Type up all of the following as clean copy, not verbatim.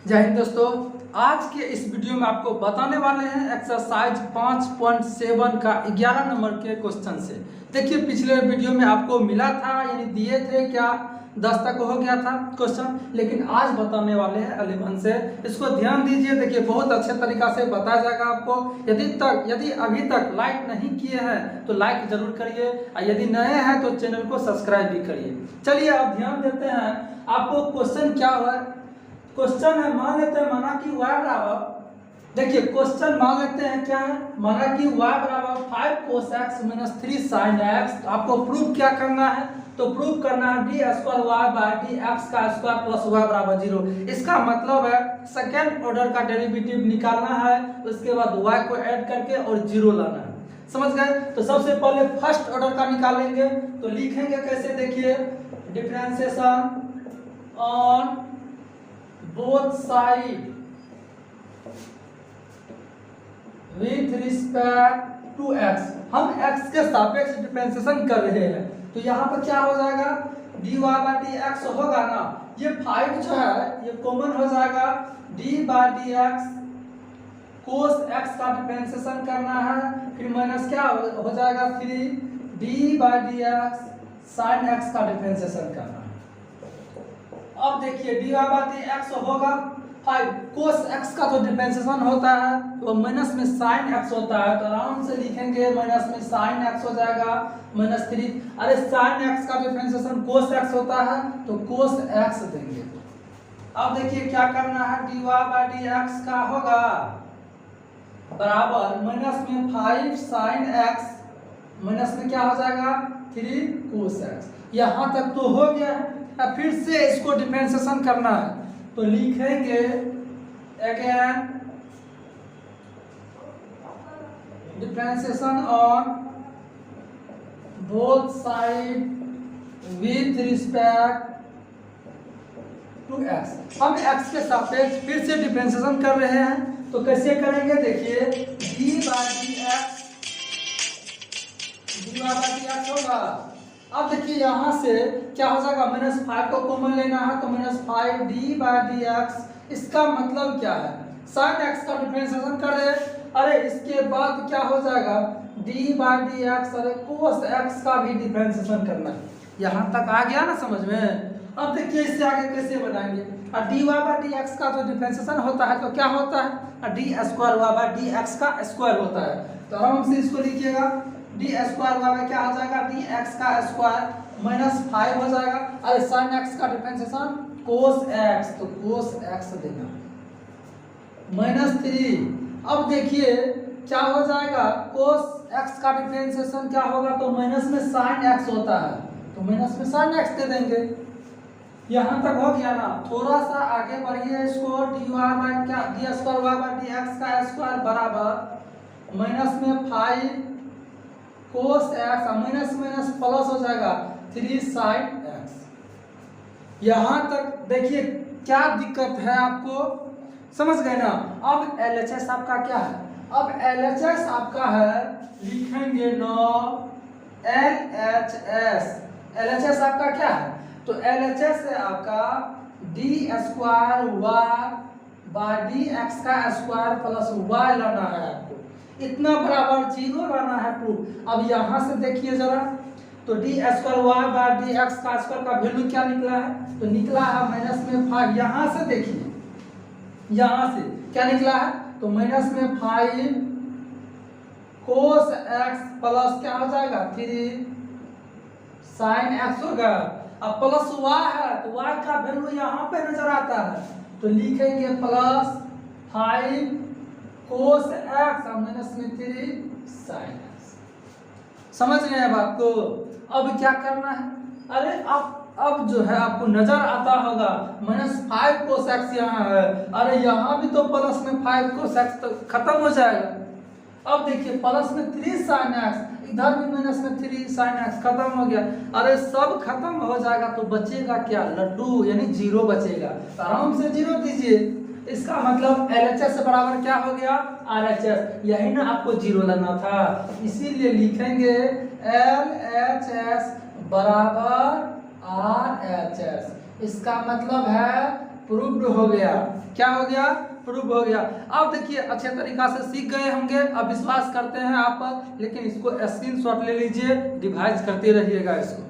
जय हिंद दोस्तों। आज के इस वीडियो में आपको बताने वाले हैं एक्सरसाइज 5.7 का 11 नंबर के क्वेश्चन से। देखिए पिछले वीडियो में आपको मिला था यानी दिए थे क्या 10 तक हो गया था क्वेश्चन, लेकिन आज बताने वाले हैं 11 से। इसको ध्यान दीजिए, देखिए बहुत अच्छे तरीका से बताया जाएगा आपको। यदि अभी तक लाइक नहीं किए हैं तो लाइक जरूर करिए और यदि नए हैं तो चैनल को सब्सक्राइब भी करिए। चलिए अब ध्यान देते हैं आपको क्वेश्चन क्या हुआ। क्वेश्चन है, मान लेते हैं माना कि y बराबर, देखिए क्वेश्चन मान लेते हैं क्या है, माना कि y बराबर 5 cos x minus 3 sin x। आपको प्रूफ क्या करना है, तो प्रूफ करना है d square y by D x का स्क्वायर प्लस y बराबर 0। इसका मतलब है सेकेंड ऑर्डर का डेरिवेटिव निकालना है, उसके बाद y को ऐड करके और 0 लाना है। समझ गए? तो सबसे पहले फर्स्ट ऑर्डर का निकालेंगे, तो लिखेंगे कैसे, देखिए differentiation on both side with respect to x। हम x के सापेक्ष डिफरेंशिएशन कर रहे हैं, तो यहाँ पर क्या हो जाएगा, dy बाई डी एक्स होगा ना, ये 5 जो है ये कॉमन हो जाएगा, d by D x cos x का डिफरेंशिएशन करना है, फिर माइनस क्या हो जाएगा 3 d by D x sin x का डिफरेंशिएशन करना है। अब देखिए dy बाई डी एक्स होगा 5 cos x का जो डिफरेंशिएशन होता है तो माइनस में sin x होता है, तो आराम से लिखेंगे माइनस में sin x हो जाएगा -3। अरे sin x का डिफरेंशिएशन cos x होता है तो cos x देंगे। अब देखिए क्या करना है, dy बाई डी एक्स का होगा बराबर माइनस में 5 sin x माइनस में क्या हो जाएगा 3 cos x। यहाँ तक तो हो गया है, अब फिर से इसको डिफरेंशिएशन करना है, तो लिखेंगे again differentiation on both side with respect to x। हम x के सापेक्ष फिर से डिफरेंशिएशन कर रहे हैं, तो कैसे करेंगे, देखिए d बाई डी एक्स होगा। अब देखिए यहाँ से क्या हो जाएगा, -5 को कॉमन लेना है, तो -5 d बाई डी एक्स। इसका मतलब क्या है, sin x का डिफरेंशिएशन कर रहे, अरे इसके बाद क्या हो जाएगा d बाई डी एक्स, अरे cos x का भी डिफरेंशिएशन करना है। यहाँ तक आ गया ना समझ में। अब देखिए इससे आगे कैसे बनाएंगे, और dy बाई डी एक्स का जो डिफरेंशिएशन होता है तो क्या होता है, d square y by D x का स्क्वायर होता है। तो आराम से इसको लिखिएगा, डी स्क्वायर वाला क्या हो जाएगा, डी एक्स का स्क्वायर -5 हो जाएगा, और sin x का डिफरेंशिएशन cos x, तो cos x देना -3। अब देखिए क्या हो जाएगा, cos x का डिफरेंशिएशन क्या होगा, तो माइनस में sin x होता है, तो माइनस में sin x दे देंगे। यहाँ तक हो गया ना, थोड़ा सा आगे बढ़िए इसको, dy बाई क्या D square y by D x का स्क्वायर बराबर माइनस में 5 cos x, minus minus plus हो जाएगा 3 sin x। यहाँ तक देखिए क्या दिक्कत है आपको, समझ गए ना। अब LHS आपका क्या है, अब LHS आपका है, लिखेंगे नो LHS। LHS आपका क्या है, तो LHS है आपका d square y by D x का स्क्वायर प्लस y लाना है आपको, इतना बराबर 0 लाना है प्रूफ। अब यहाँ से देखिए जरा, तो d square y by D x का स्क्वायर का वैल्यू क्या निकला है, तो निकला है माइनस में 5। यहाँ से देखिए, यहाँ से क्या निकला है, तो माइनस में 5 cos x प्लस क्या हो जाएगा 3 sin x होगा। अब प्लस y है तो y का वैल्यू यहाँ पे नजर आता है, तो लिखेंगे प्लस 5 cos x माइनस में 3 sin x। समझ गए हैं बात को। अब क्या करना है, अरे अब जो है आपको नजर आता होगा -5 cos x यहाँ है, अरे यहाँ भी तो प्लस में 5 cos x तो खत्म हो जाएगा। अब देखिए प्लस में 3 sin x, इधर भी माइनस में 3 sin x, खत्म हो गया। अरे सब खत्म हो जाएगा तो बचेगा क्या, लड्डू यानी 0 बचेगा, तो आराम से 0 दीजिए। इसका मतलब LHS बराबर क्या हो गया, RHS। यही ना आपको 0 लेना था, इसीलिए लिखेंगे LHS बराबर RHS। इसका मतलब है प्रूव्ड हो गया। क्या हो गया? प्रूव हो गया। अब देखिए अच्छे तरीका से सीख गए होंगे, अब विश्वास करते हैं आप पर, लेकिन इसको स्क्रीनशॉट ले लीजिए, रिवाइज करते रहिएगा इसको।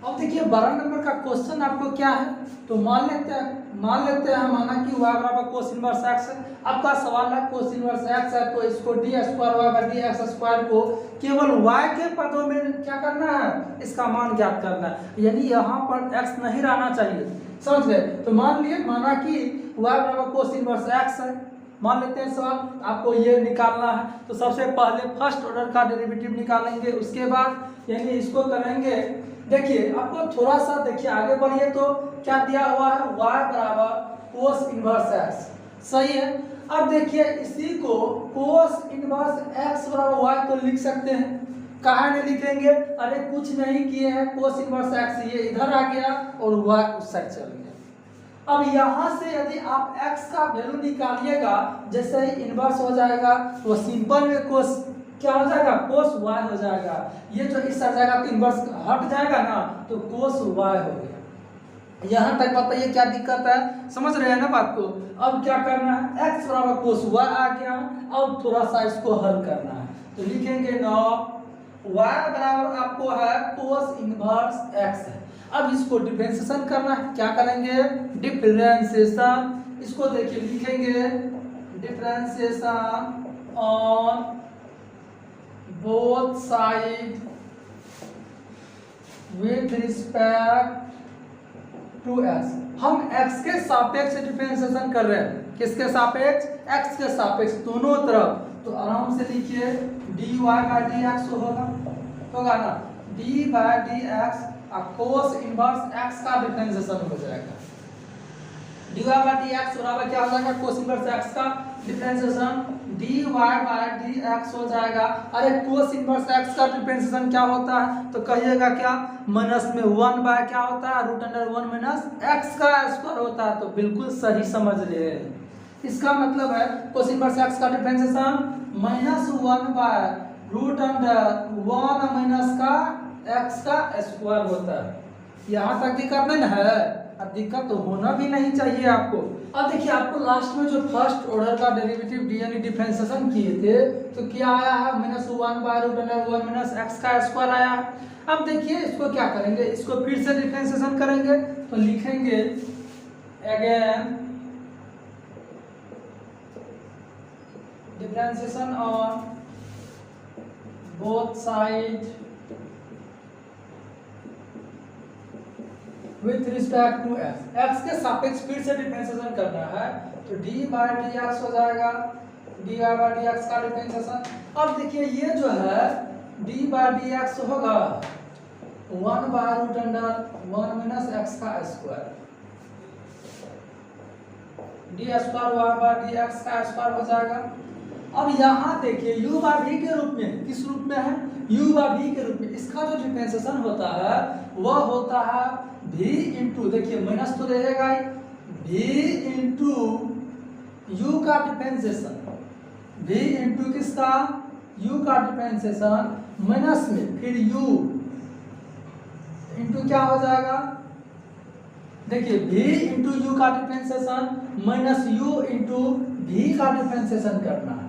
अब देखिए 12 नंबर का क्वेश्चन आपको क्या है, तो मान लेते हैं माना कि y बराबर कोस इनवर्स x है। आपका सवाल है कोस इनवर्स x है, तो इसको d square y by dx square को केवल y के पदों में क्या करना है, इसका मान ज्ञात करना है, यानी यहाँ पर x नहीं रहना चाहिए, समझ गए। तो माना कि y बराबर कोस इनवर्स x है, मान लेते हैं सवाल आपको ये निकालना है, तो सबसे पहले फर्स्ट ऑर्डर का डेरिवेटिव निकालेंगे, उसके बाद यानी इसको करेंगे। देखिए आपको थोड़ा सा देखिए आगे बढ़िए, तो क्या दिया हुआ है, y बराबर कोस इनवर्स x, सही है। अब देखिए इसी को कोस इनवर्स x बराबर y तो लिख सकते हैं, कहाँ नहीं लिखेंगे, अरे कुछ नहीं किए हैं, कोस इनवर्स x ये इधर आ गया और y उस साइड चल गया। अब यहाँ से यदि आप x का वैल्यू निकालिएगा, जैसे ही इनवर्स हो जाएगा तो सिंपल में कोस क्या हो जाएगा, कोस y हो जाएगा। ये जो इस जाएगा तो इनवर्स हट जाएगा ना, तो कोस y हो गया। यहाँ तक बताइए क्या दिक्कत है, समझ रहे हैं ना बात को। अब क्या करना है, x बराबर कोस y आ गया, अब थोड़ा सा इसको हल करना है, तो लिखेंगे ना y बराबर आपको है कोस इनवर्स x है। अब इसको डिफरेंशिएशन करना है, क्या करेंगे, डिफरेंशिएशन, इसको देखिए लिखेंगे differentiation on both side with respect to x। हम x के सापेक्ष डिफरेंशिएशन कर रहे हैं, किसके सापेक्ष, x के सापेक्ष दोनों तरफ, तो आराम से लिखिए dy बाई dx होगा ना, d by dx cos inverse x का डिफरेंशिएशन हो जाएगा। dy बाई dx बराबर क्या हो जाएगा, कोस इनवर्स x का डिफरेंशिएशन dy बाई dx हो जाएगा। अरे कोस इनवर्स x का डिफरेंशिएशन क्या होता है, तो कहिएगा क्या, माइनस में 1 बाय क्या होता है, रूट अंडर 1 माइनस x का स्क्वायर होता है। तो बिल्कुल सही समझ रहे हैं, इसका मतलब है कोस इनवर्स x का differentiation minus 1 by root under 1 minus का x का स्क्वायर होता है। यहाँ तक दिक्कत नहीं है, अब दिक्कत तो होना भी नहीं चाहिए आपको। अब देखिए आपको लास्ट में जो फर्स्ट ऑर्डर का डेरिवेटिव यानी डिफरेंशिएशन किए थे, तो क्या आया है, minus 1 by root under 1 minus x का स्क्वायर आया है। अब देखिए इसको क्या करेंगे, इसको फिर से डिफरेंशिएशन करेंगे, तो लिखेंगे again differentiation on both side with respect to x के सापेक्ष फिर से डिफरेंशिएशन करना है, तो d बाय dx हो जाएगा, dy बाय dx का डिफरेंशिएशन। अब देखिए ये जो है d बाय dx होगा 1 by root under 1 minus x का square, d square y by dx का स्क्वायर हो जाएगा। अब यहाँ देखिए u बाय v के रूप में, किस रूप में है, u बाय v के रूप में, इसका जो डिफरेंशिएशन होता है वह होता है v इंटू, देखिए माइनस तो रहेगा ही, v इंटू u का डिफरेंशिएशन, v इंटू किसका, u का डिफरेंशिएशन माइनस में फिर u इंटू क्या हो जाएगा, देखिए v इंटू u का differentiation minus u into v का डिफरेंशिएशन करना है।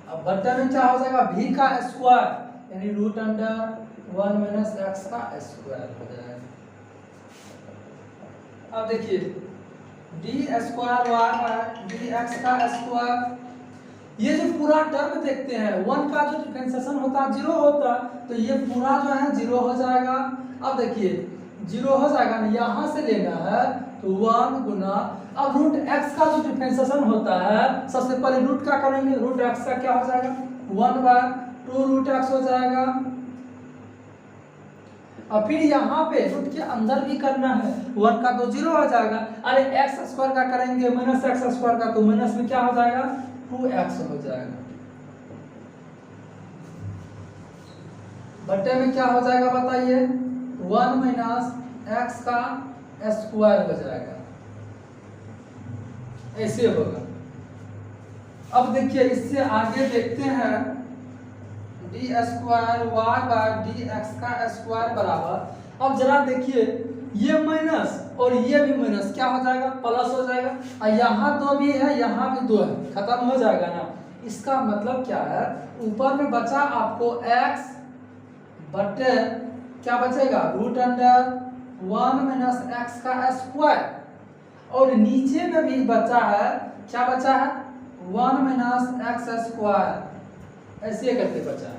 अब बट्टा में क्या हो जाएगा, v का स्क्वायर यानी रूट अंडर 1 माइनस x का स्क्वायर हो जाएगा। अब देखिए d square y by dx का स्क्वायर, ये जो पूरा टर्म देखते हैं 1 का जो डिफरेंशिएशन होता है 0 होता है, तो ये पूरा जो है 0 हो जाएगा। अब देखिए 0 हो जाएगा ना, यहाँ से लेना है तो 1 गुना, अब रूट x का जो डिफरेंशिएशन होता है सबसे पहले रूट का करेंगे, रूट x का क्या हो जाएगा 1 बाय 2 रूट x हो जाएगा। और फिर यहाँ पे रूट के अंदर भी करना है, 1 का तो 0 हो जाएगा, अरे x स्क्वायर का करेंगे माइनस x स्क्वायर का, तो माइनस में क्या हो जाएगा 2x हो जाएगा, बट्टे में क्या हो जाएगा बताइए 1 माइनस x का स्क्वायर हो जाएगा, ऐसे होगा। अब देखिए इससे आगे देखते हैं d square Y by D x का स्क्वायर बराबर, अब जरा देखिए ये माइनस और ये भी माइनस क्या हो जाएगा, प्लस हो जाएगा, और यहाँ 2 भी है यहाँ भी 2 है, खत्म हो जाएगा ना। इसका मतलब क्या है, ऊपर में बचा आपको x बटे क्या बचेगा, रूट अंडर 1 माइनस एक्स का स्क्वायर, और नीचे में भी बचा है, क्या बचा है, 1 माइनस एक्स स्क्वायर, ऐसे करके बचा है।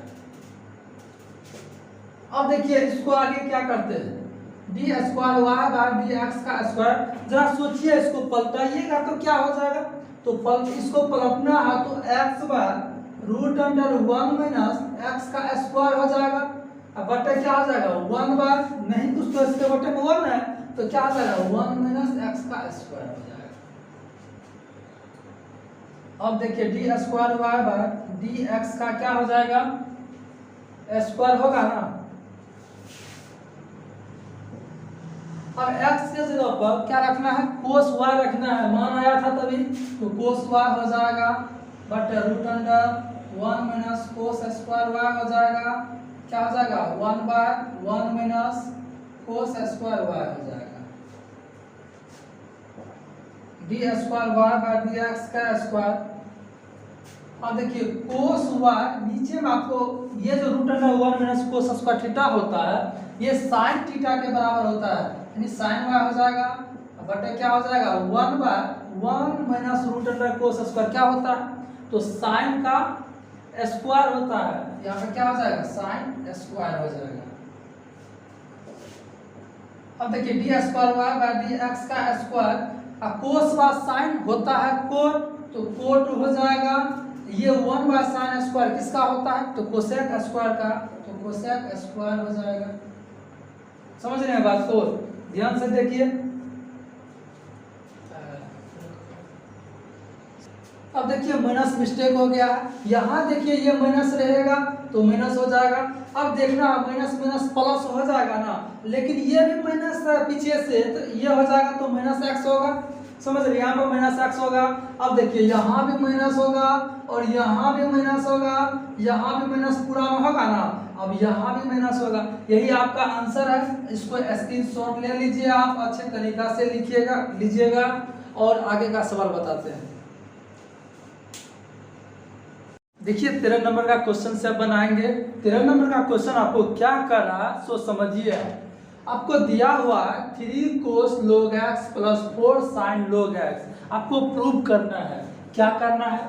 अब देखिए इसको आगे क्या करते हैं, d square Y by D x का स्क्वायर, जरा सोचिए इसको पलटाइएगा तो क्या हो जाएगा, तो इसको पलटना है तो x by root under 1 minus x का स्क्वायर हो जाएगा, अब बटे क्या हो जाएगा 1 बाय, नहीं कुछ तो इसके बटे में 1 है तो क्या हो जाएगा 1 माइनस एक्स का स्क्वायर हो जाएगा। अब देखिए d square Y by D x का क्या हो जाएगा, स्क्वायर होगा ना। अब x के जगह पर क्या रखना है, कोस y रखना है, मान आया था तभी, तो कोस y हो जाएगा but root under 1 minus cos square y हो जाएगा, क्या हो जाएगा 1 by 1 minus cos square y हो जाएगा, d square y by D x का स्क्वायर। अब देखिए कोस y नीचे में आपको ये जो root under 1 minus cos square theta होता है ये साइन थीटा के बराबर होता है, यानी साइन y हो जाएगा बटे क्या हो जाएगा 1 by 1 minus root under cos square, क्या होता है तो साइन का स्क्वायर होता है, यहाँ पे क्या हो जाएगा साइन स्क्वायर हो जाएगा। अब देखिए d square Y by D x का स्क्वायर, कोस बाय साइन होता है कोट, तो कोट हो जाएगा, ये 1 बाय साइन स्क्वायर किसका होता है तो कोसेक स्क्वायर का, तो कोसेक स्क्वायर हो जाएगा। समझ रहे हैं बात को, ध्यान से देखिए। अब देखिए माइनस मिस्टेक हो गया, यहाँ देखिए ये माइनस रहेगा तो माइनस हो जाएगा, अब देखना माइनस माइनस प्लस हो जाएगा ना, लेकिन ये भी माइनस पीछे से तो ये हो जाएगा तो माइनस एक्स होगा, समझ रहे, यहाँ पर माइनस एक्स होगा। अब देखिए यहाँ भी माइनस होगा और यहाँ भी माइनस होगा, यहाँ भी माइनस पूरा में होगा ना, अब यहाँ भी माइनस होगा, यही आपका आंसर है। इसको स्क्रीनशॉट ले लीजिए, आप अच्छे तरीका से लीजिएगा और आगे का सवाल बताते हैं। देखिए 13 नंबर का क्वेश्चन से बनाएंगे। 13 नंबर का क्वेश्चन आपको क्या कर रहा है सो समझिए। आपको दिया हुआ है 3 cos log x plus 4 sin log x, आपको प्रूव करना है, क्या करना है,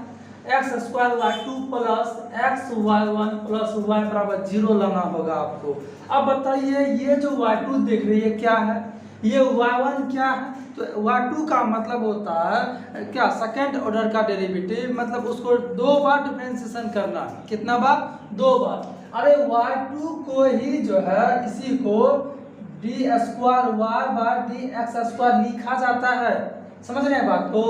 x square y 2 plus x y 1 plus y बराबर 0 लाना होगा आपको। अब बताइए ये जो y2 देख रही है क्या है, ये y1 क्या है, तो y2 का मतलब होता है क्या सेकंड ऑर्डर का डेरिवेटिव, मतलब उसको 2 बार डिफरेंशिएशन करना, कितना बार 2 बार। अरे y2 को ही जो है इसी को d square Y by D x square लिखा जाता है, समझ रहे हैं बात को,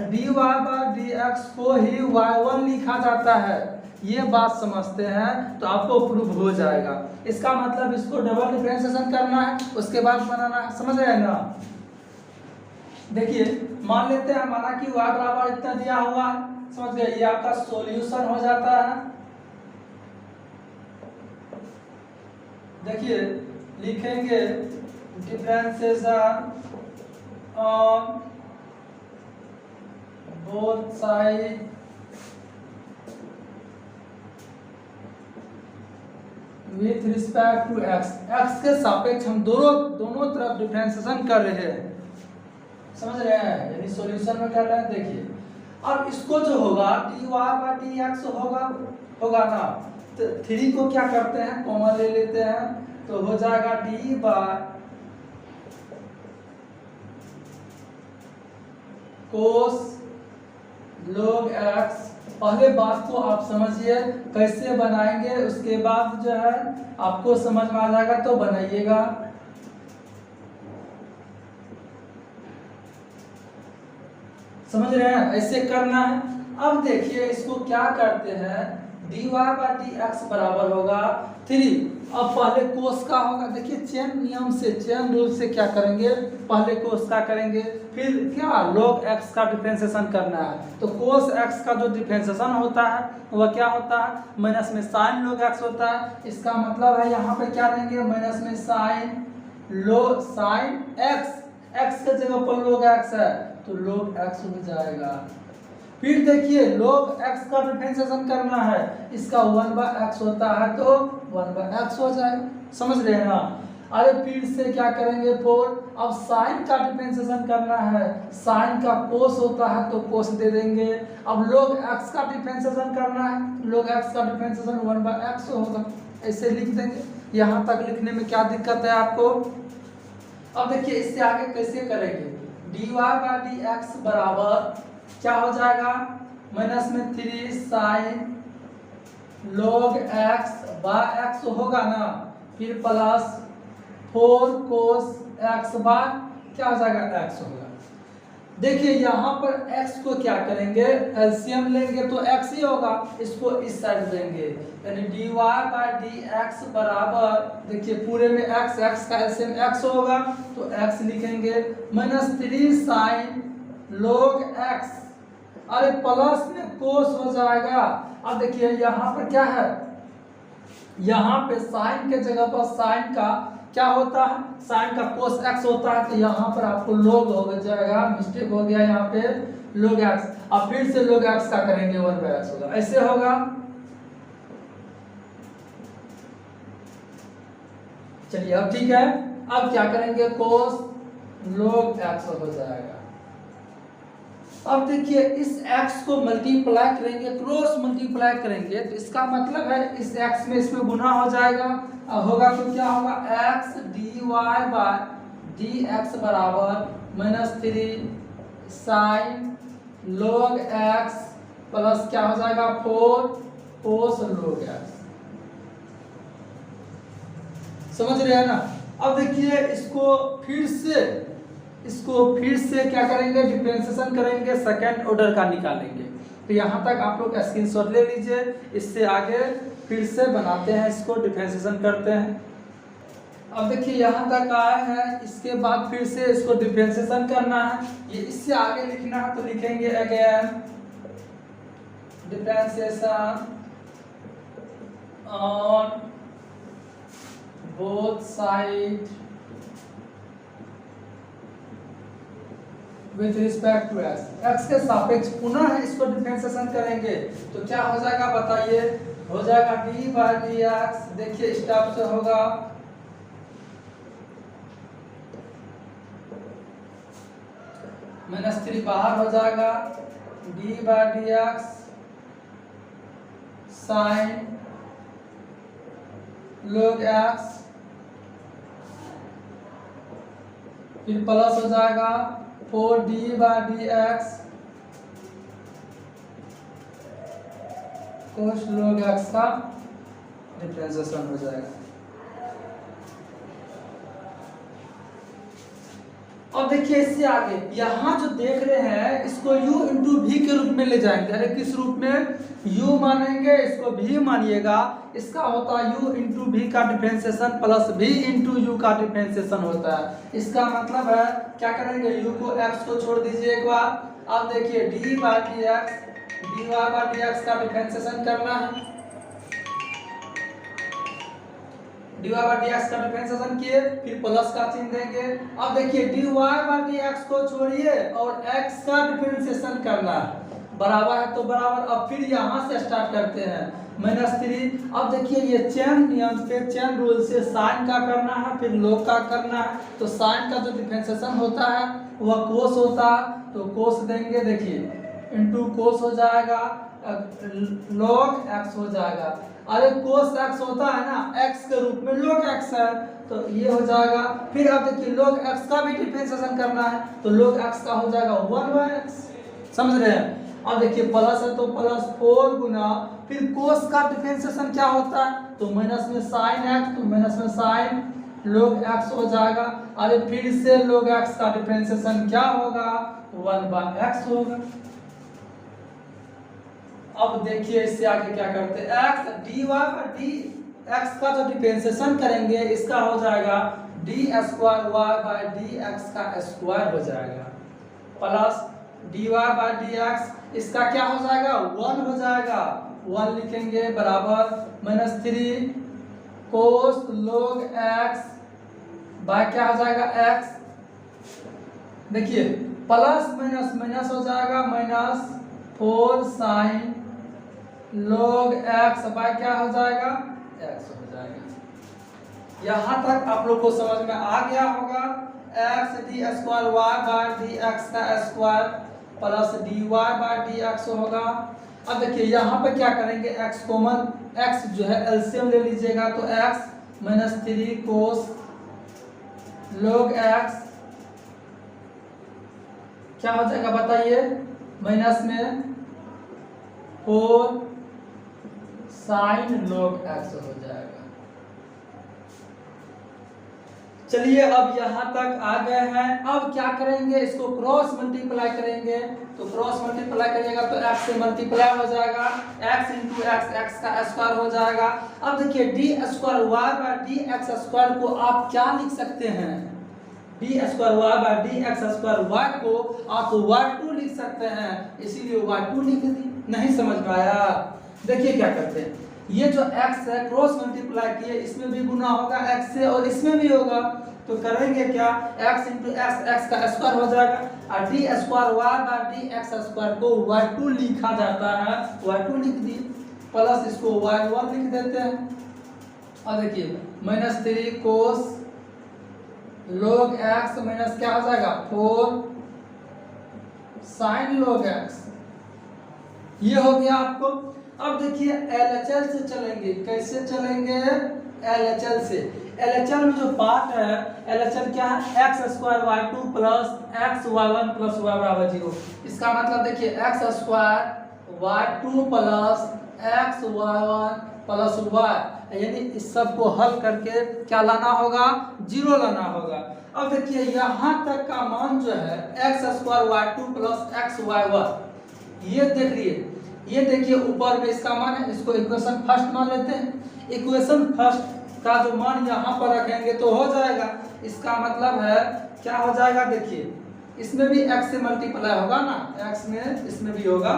d Y by D x को ही y1 लिखा जाता है, ये बात समझते हैं तो आपको प्रूफ हो जाएगा। इसका मतलब इसको डबल डिफरेंशिएशन करना है उसके बाद बनाना है, समझ रहे हैं ना। देखिए मान लेते हैं माना कि y बराबर इतना दिया हुआ है, समझ गए, ये आपका सॉल्यूशन हो जाता है। देखिए लिखेंगे differentiation on both side with respect to x, x के सापेक्ष हम दोनों तरफ डिफरेंशिएशन कर रहे हैं, समझ रहे हैं, यानी सॉल्यूशन में कर रहे हैं। देखिए अब इसको जो होगा d Y by D x होगा ना, तो 3 को क्या करते हैं कॉमन ले लेते हैं, तो हो जाएगा D by cos log x। पहले बात को आप समझिए कैसे बनाएंगे, उसके बाद जो है आपको समझ में आ जाएगा तो बनाइएगा। समझ रहे हैं, ऐसे करना है। अब देखिए इसको क्या करते हैं, dy बाय dx बराबर होगा 3। अब पहले कोस का होगा, देखिए चेन नियम से, चेन रूल से क्या करेंगे, पहले कोस का करेंगे, फिर क्या log x का डिफरेंशिएशन करना है। तो कोस x का जो डिफरेंशिएशन होता है वह क्या होता है, माइनस में साइन log x होता है। इसका मतलब है यहाँ पे क्या लेंगे, माइनस में साइन x, x के जगह पर log x है तो log x हो जाएगा। फिर देखिए log x का डिफरेंशिएशन करना है, इसका 1/x होता है तो 1/x हो जाएगा, समझ रहे हैं ना। अरे फिर से क्या करेंगे 4, अब साइन का डिफरेंशिएशन करना है, साइन का कोस होता है तो कोस दे देंगे। अब log x का डिफरेंशिएशन करना है, log x का डिफरेंशिएशन 1/x होगा, ऐसे लिख देंगे। यहाँ तक लिखने में क्या दिक्कत है आपको। अब देखिए इससे आगे कैसे करेंगे, dy बाय dx बराबर क्या हो जाएगा, माइनस में 3 sine log x by x होगा ना, फिर प्लस 4 कोस x बाय क्या हो जाएगा, x होगा। देखिए यहाँ पर x को क्या करेंगे, एलसीएम लेंगे तो x ही होगा, इसको इस साइड देंगे, यानी dy बाय dx बराबर, देखिए पूरे में x का एलसीएम x होगा तो x लिखेंगे, माइनस 3 साइन log x, अरे प्लस में कोस हो जाएगा। अब देखिए यहाँ पर क्या है, यहाँ पे साइन के जगह पर साइन का क्या होता है, साइन का कोस x होता है, तो यहाँ पर आपको log हो जाएगा, मिस्टेक हो गया यहाँ पे log x। अब फिर से log x का करेंगे 1/x होगा, ऐसे होगा। चलिए अब ठीक है, अब क्या करेंगे कोस log x हो जाएगा। अब देखिए इस x को मल्टीप्लाई करेंगे, क्रॉस मल्टीप्लाई करेंगे तो इसका मतलब है इस x में इसमें गुना हो जाएगा, होगा तो क्या होगा, x dy बाय dx बराबर minus 3 sine log x plus क्या हो जाएगा 4 कोस log x, समझ रहे हैं ना। अब देखिए इसको फिर से क्या करेंगे, डिफरेंशिएशन करेंगे, सेकंड ऑर्डर का निकालेंगे। तो यहाँ तक आप लोग स्क्रीनशॉट ले लीजिए, इससे आगे फिर से बनाते हैं, इसको डिफरेंशिएशन करते हैं। अब देखिए यहाँ तक आए हैं, इसके बाद फिर से इसको डिफरेंशिएशन करना है, ये इससे आगे लिखना है तो लिखेंगे again differentiation on both side with respect to x के सापेक्ष पुनः इसको डिफरेंशिएशन करेंगे तो क्या हो जाएगा बताइए, हो जाएगा d बाय dx, देखिए स्टेप से होगा -3 बाहर हो जाएगा, d by dx sine log x, फिर प्लस हो जाएगा 4d by dx cos log x का डिफरेंशिएशन हो जाएगा। अब देखिए इससे आगे यहाँ जो देख रहे हैं इसको u इंटू v के रूप में ले जाएंगे, अरे किस रूप में, u मानेंगे, इसको v मानिएगा, इसका होता है u इंटू v का differentiation plus v into u का डिफरेंशिएशन होता है। इसका मतलब है क्या करेंगे, u को x को छोड़ दीजिए एक बार। अब देखिए d बाय dx का डिफरेंशिएशन करना है, dy बाय dx का डिफरेंशिएशन किए, फिर प्लस का चिन्ह देंगे। अब देखिए dy बाय dx को छोड़िए और x का डिफरेंशिएशन करना है, बराबर है तो बराबर। अब फिर यहाँ से स्टार्ट करते हैं -3। अब देखिए ये चेन नियम से, चेन रूल से साइन का करना है, फिर log का करना है, तो साइन का जो डिफरेंशिएशन होता है वह कोस होता है तो कोस देंगे, देखिए इंटू कोस हो जाएगा, log x हो जाएगा। अरे कोस x होता है ना, x के रूप में log x है तो ये हो जाएगा। फिर अब देखिए log x का भी डिफरेंशिएशन करना है तो log x का हो जाएगा 1/x, समझ रहे हैं। अब देखिए प्लस है तो प्लस 4 गुना, फिर कोस का डिफरेंशिएशन क्या होता है तो माइनस में साइन x, तो माइनस में साइन log x हो जाएगा। अरे फिर से log x का डिफरेंशिएशन क्या होगा, 1/x होगा। अब देखिए इससे आगे क्या करते हैं, x d y by D x का जो डिफरेंशिएशन करेंगे इसका हो जाएगा d square y by D x का स्क्वायर हो जाएगा plus D y by D x इसका क्या हो जाएगा 1 हो जाएगा 1 लिखेंगे बराबर -3 कोस log x बाय क्या हो जाएगा x देखिए प्लस माइनस माइनस हो जाएगा -4 साइन log x बाय क्या हो जाएगा x हो जाएगा। यहाँ तक आप लोग को समझ में आ गया होगा। x D square Y by D x का square plus D Y by D x होगा। अब देखिए यहाँ पे क्या करेंगे x कॉमन x जो है एलसीएम ले लीजिएगा तो x -3 कोस log x क्या हो जाएगा बताइए माइनस में 4 साइन log x हो जाएगा। चलिए अब यहाँ तक आ गए हैं। अब क्या करेंगे इसको क्रॉस मल्टीप्लाई करेंगे तो क्रॉस मल्टीप्लाई करिएगा तो x से मल्टीप्लाई हो जाएगा x इंटू एक्स एक्स का स्क्वायर हो जाएगा। अब देखिए d square y by D x square को आप क्या लिख सकते हैं d square y by D x square y को आप y2 लिख सकते हैं इसीलिए y2 लिख दी। नहीं समझ में आया देखिए क्या करते हैं ये जो x है क्रॉस मल्टीप्लाई किए इसमें भी गुना होगा x से और इसमें भी होगा तो करेंगे क्या x इंटू एक्स एक्स का स्क्वायर हो जाएगा और d square y by D x square को y2 लिखा जाता है y2 लिख दी प्लस इसको y1 लिख देते हैं। और देखिए -3 कोस log x माइनस क्या हो जाएगा 4 साइन log x ये हो गया आपको। अब देखिए LHL से चलेंगे कैसे चलेंगे LHL से LHL में जो पार्ट है LHL क्या है x square y2 plus x y1 plus y बराबर 0। इसका मतलब देखिए x square y2 plus x y1 plus y यानी इस सब को हल करके क्या लाना होगा 0 लाना होगा। अब देखिए यहाँ तक का मान जो है x square y2 plus x y1 ये देख लिए ये देखिए ऊपर में इसका मान है इसको इक्वेशन फर्स्ट मान लेते हैं। इक्वेशन फर्स्ट का जो मान यहाँ पर रखेंगे तो हो जाएगा। इसका मतलब है क्या हो जाएगा देखिए इसमें भी x से मल्टीप्लाई होगा ना x में इसमें भी होगा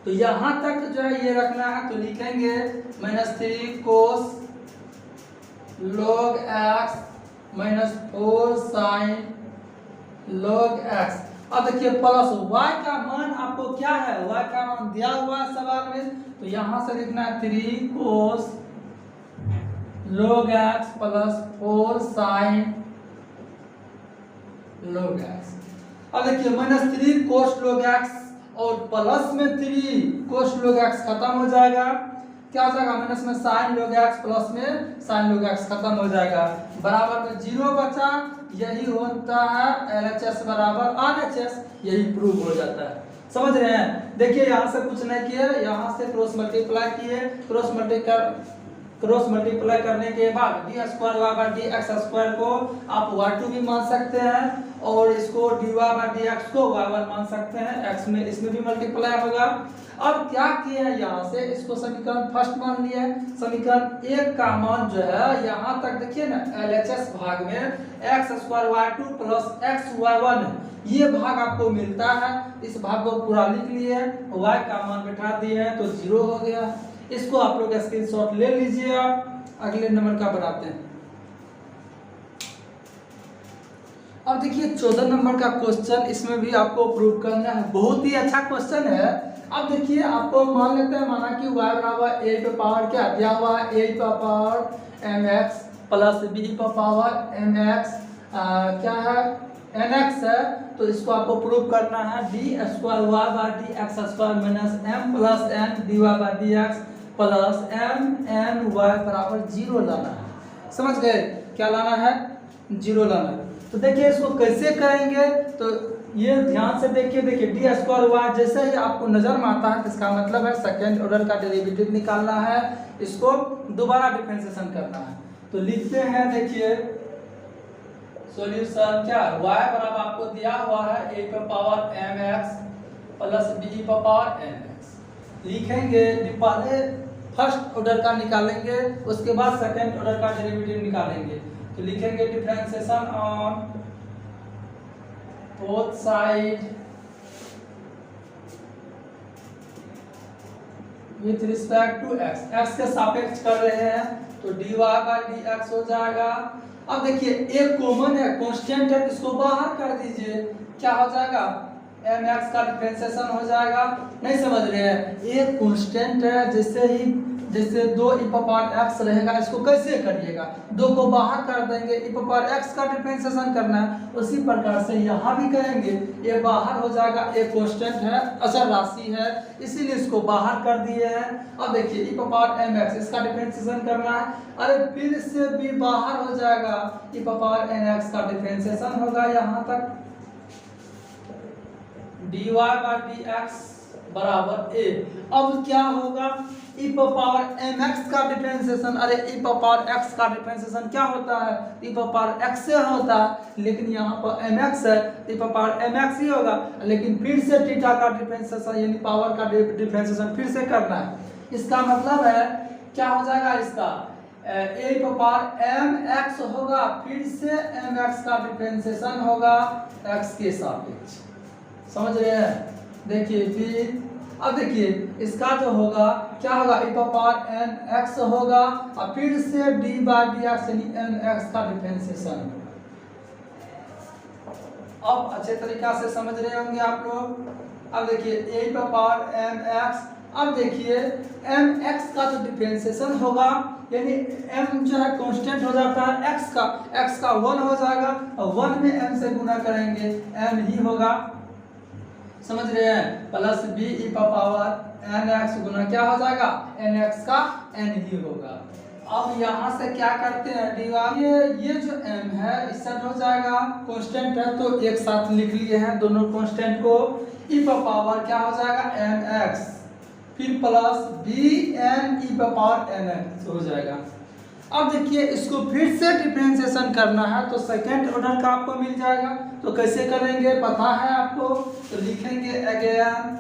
तो यहाँ तक जो है ये रखना है तो लिखेंगे -3 cos log x -4 sine log x। अब देखिए प्लस y का मान आपको क्या है y का मान दिया हुआ है सवाल में तो यहाँ से लिखना है 3 cos log x plus 4 sine log x। अब देखिए -3 कोस log x और प्लस में 3 कोस log x खत्म हो जाएगा क्या हो जाएगा माइनस में साइन log x प्लस में साइन log x खत्म हो जाएगा बराबर में 0 बचा। यही होता है LHS बराबर RHS यही प्रूव हो जाता है। समझ रहे हैं देखिए यहाँ से कुछ नहीं किए यहाँ से क्रॉस मल्टीप्लाई किए क्रॉस मल्टीप्लाई करने के बाद d square y by D x square को आप y2 भी मान सकते हैं और इसको dy बाई डी एक्स को y1 मान सकते हैं x में इसमें भी मल्टीप्लाई होगा। अब क्या किए हैं यहाँ से इसको समीकरण फर्स्ट मान लिया है। समीकरण 1 का मान जो है यहाँ तक देखिए ना LHS भाग में x square y2 plus x y1 ये भाग आपको मिलता है। इस भाग को पूरा लिख लिए y का मान बैठा दिए हैं तो 0 हो गया। इसको आप लोग स्क्रीनशॉट ले लीजिए। अगले नंबर का बनाते हैं। अब देखिए 14 नंबर का क्वेश्चन इसमें भी आपको प्रूव करना है बहुत ही अच्छा क्वेश्चन है। अब देखिए आपको मान लेते हैं माना कि y बराबर a पे पावर क्या दिया हुआ है a पे पावर mx प्लस b पे पावर mx क्या है nx है तो इसको आपको प्रूव करना है d square y by D x square minus m plus n dy by D x plus m n y बराबर 0 लाना है। समझ गए क्या लाना है 0 लाना है। तो देखिए इसको कैसे करेंगे तो ये ध्यान से देखिए डी स्क्वायर वाई जैसे ही आपको नजर में आता है तो इसका मतलब है सेकंड ऑर्डर का डेरिवेटिव निकालना है इसको दोबारा डिफरेंशिएशन करना है। तो लिखते हैं देखिए सॉल्यूशन क्या y बराबर आपको दिया हुआ है a पे पावर mx प्लस b पे पावर nx लिखेंगे पहले फर्स्ट ऑर्डर का निकालेंगे, उसके बाद सेकंड ऑर्डर का डेरिवेटिव निकालेंगे। तो लिखेंगे differentiation on both side with respect to x, x के सापेक्ष कर रहे हैं तो dy बाय dx हो जाएगा। अब देखिए एक कॉमन है, कांस्टेंट है, इसको बाहर कर दीजिए, क्या हो जाएगा mx का डिफरेंशिएशन हो जाएगा। नहीं समझ रहे हैं, एक कांस्टेंट है, जैसे 2 e पावर x रहेगा, इसको कैसे करिएगा, 2 को बाहर कर देंगे, e पावर x का डिफरेंशिएशन करना है, उसी प्रकार से यहाँ भी करेंगे, ये बाहर हो जाएगा, एक कांस्टेंट है, अचर राशि है, इसीलिए इसको बाहर कर दिए हैं। अब देखिए e पावर mx इसका डिफरेंशिएशन करना है, अरे फिर से भी बाहर हो जाएगा, e पावर nx का डिफरेंशिएशन होगा यहाँ तक, dy बाय dx बराबर a। अब क्या होगा, e पावर mx का डिफरेंशिएशन, अरे e पावर x का डिफरेंशिएशन क्या होता है, e पावर x से होता है, लेकिन यहाँ पर mx है, e पावर mx ही होगा, लेकिन फिर से थीटा का डिफरेंशिएशन यानी पावर का डिफरेंशिएशन फिर से करना है। इसका मतलब है क्या हो जाएगा, इसका a पावर mx होगा, फिर से mx का डिफरेंशिएशन होगा x के सापेक्ष, समझ रहे हैं। देखिए फिर अब देखिए इसका जो होगा क्या होगा, e पावर mx होगा और फिर से d बाय dx यानी mx का डिफरेंशिएशन। अब अच्छे तरीका से समझ रहे होंगे आप लोग। अब देखिए a पावर mx, अब देखिए mx का जो डिफरेंशिएशन होगा यानी m जो है कांस्टेंट हो जाता है, x का 1 हो जाएगा और 1 में m से गुना करेंगे m ही होगा, समझ रहे हैं, plus b e power nx गुना क्या हो जाएगा nx का n ही होगा। अब यहाँ से क्या करते हैं, ये जो m है इससे हो जाएगा, कांस्टेंट है तो एक साथ लिख लिए हैं दोनों कांस्टेंट को, e पावर क्या हो जाएगा nx, फिर plus bn e power nx हो जाएगा। अब देखिए इसको फिर से डिफरेंशिएशन करना है तो सेकंड ऑर्डर का आपको मिल जाएगा, तो कैसे करेंगे पता है आपको, तो लिखेंगे again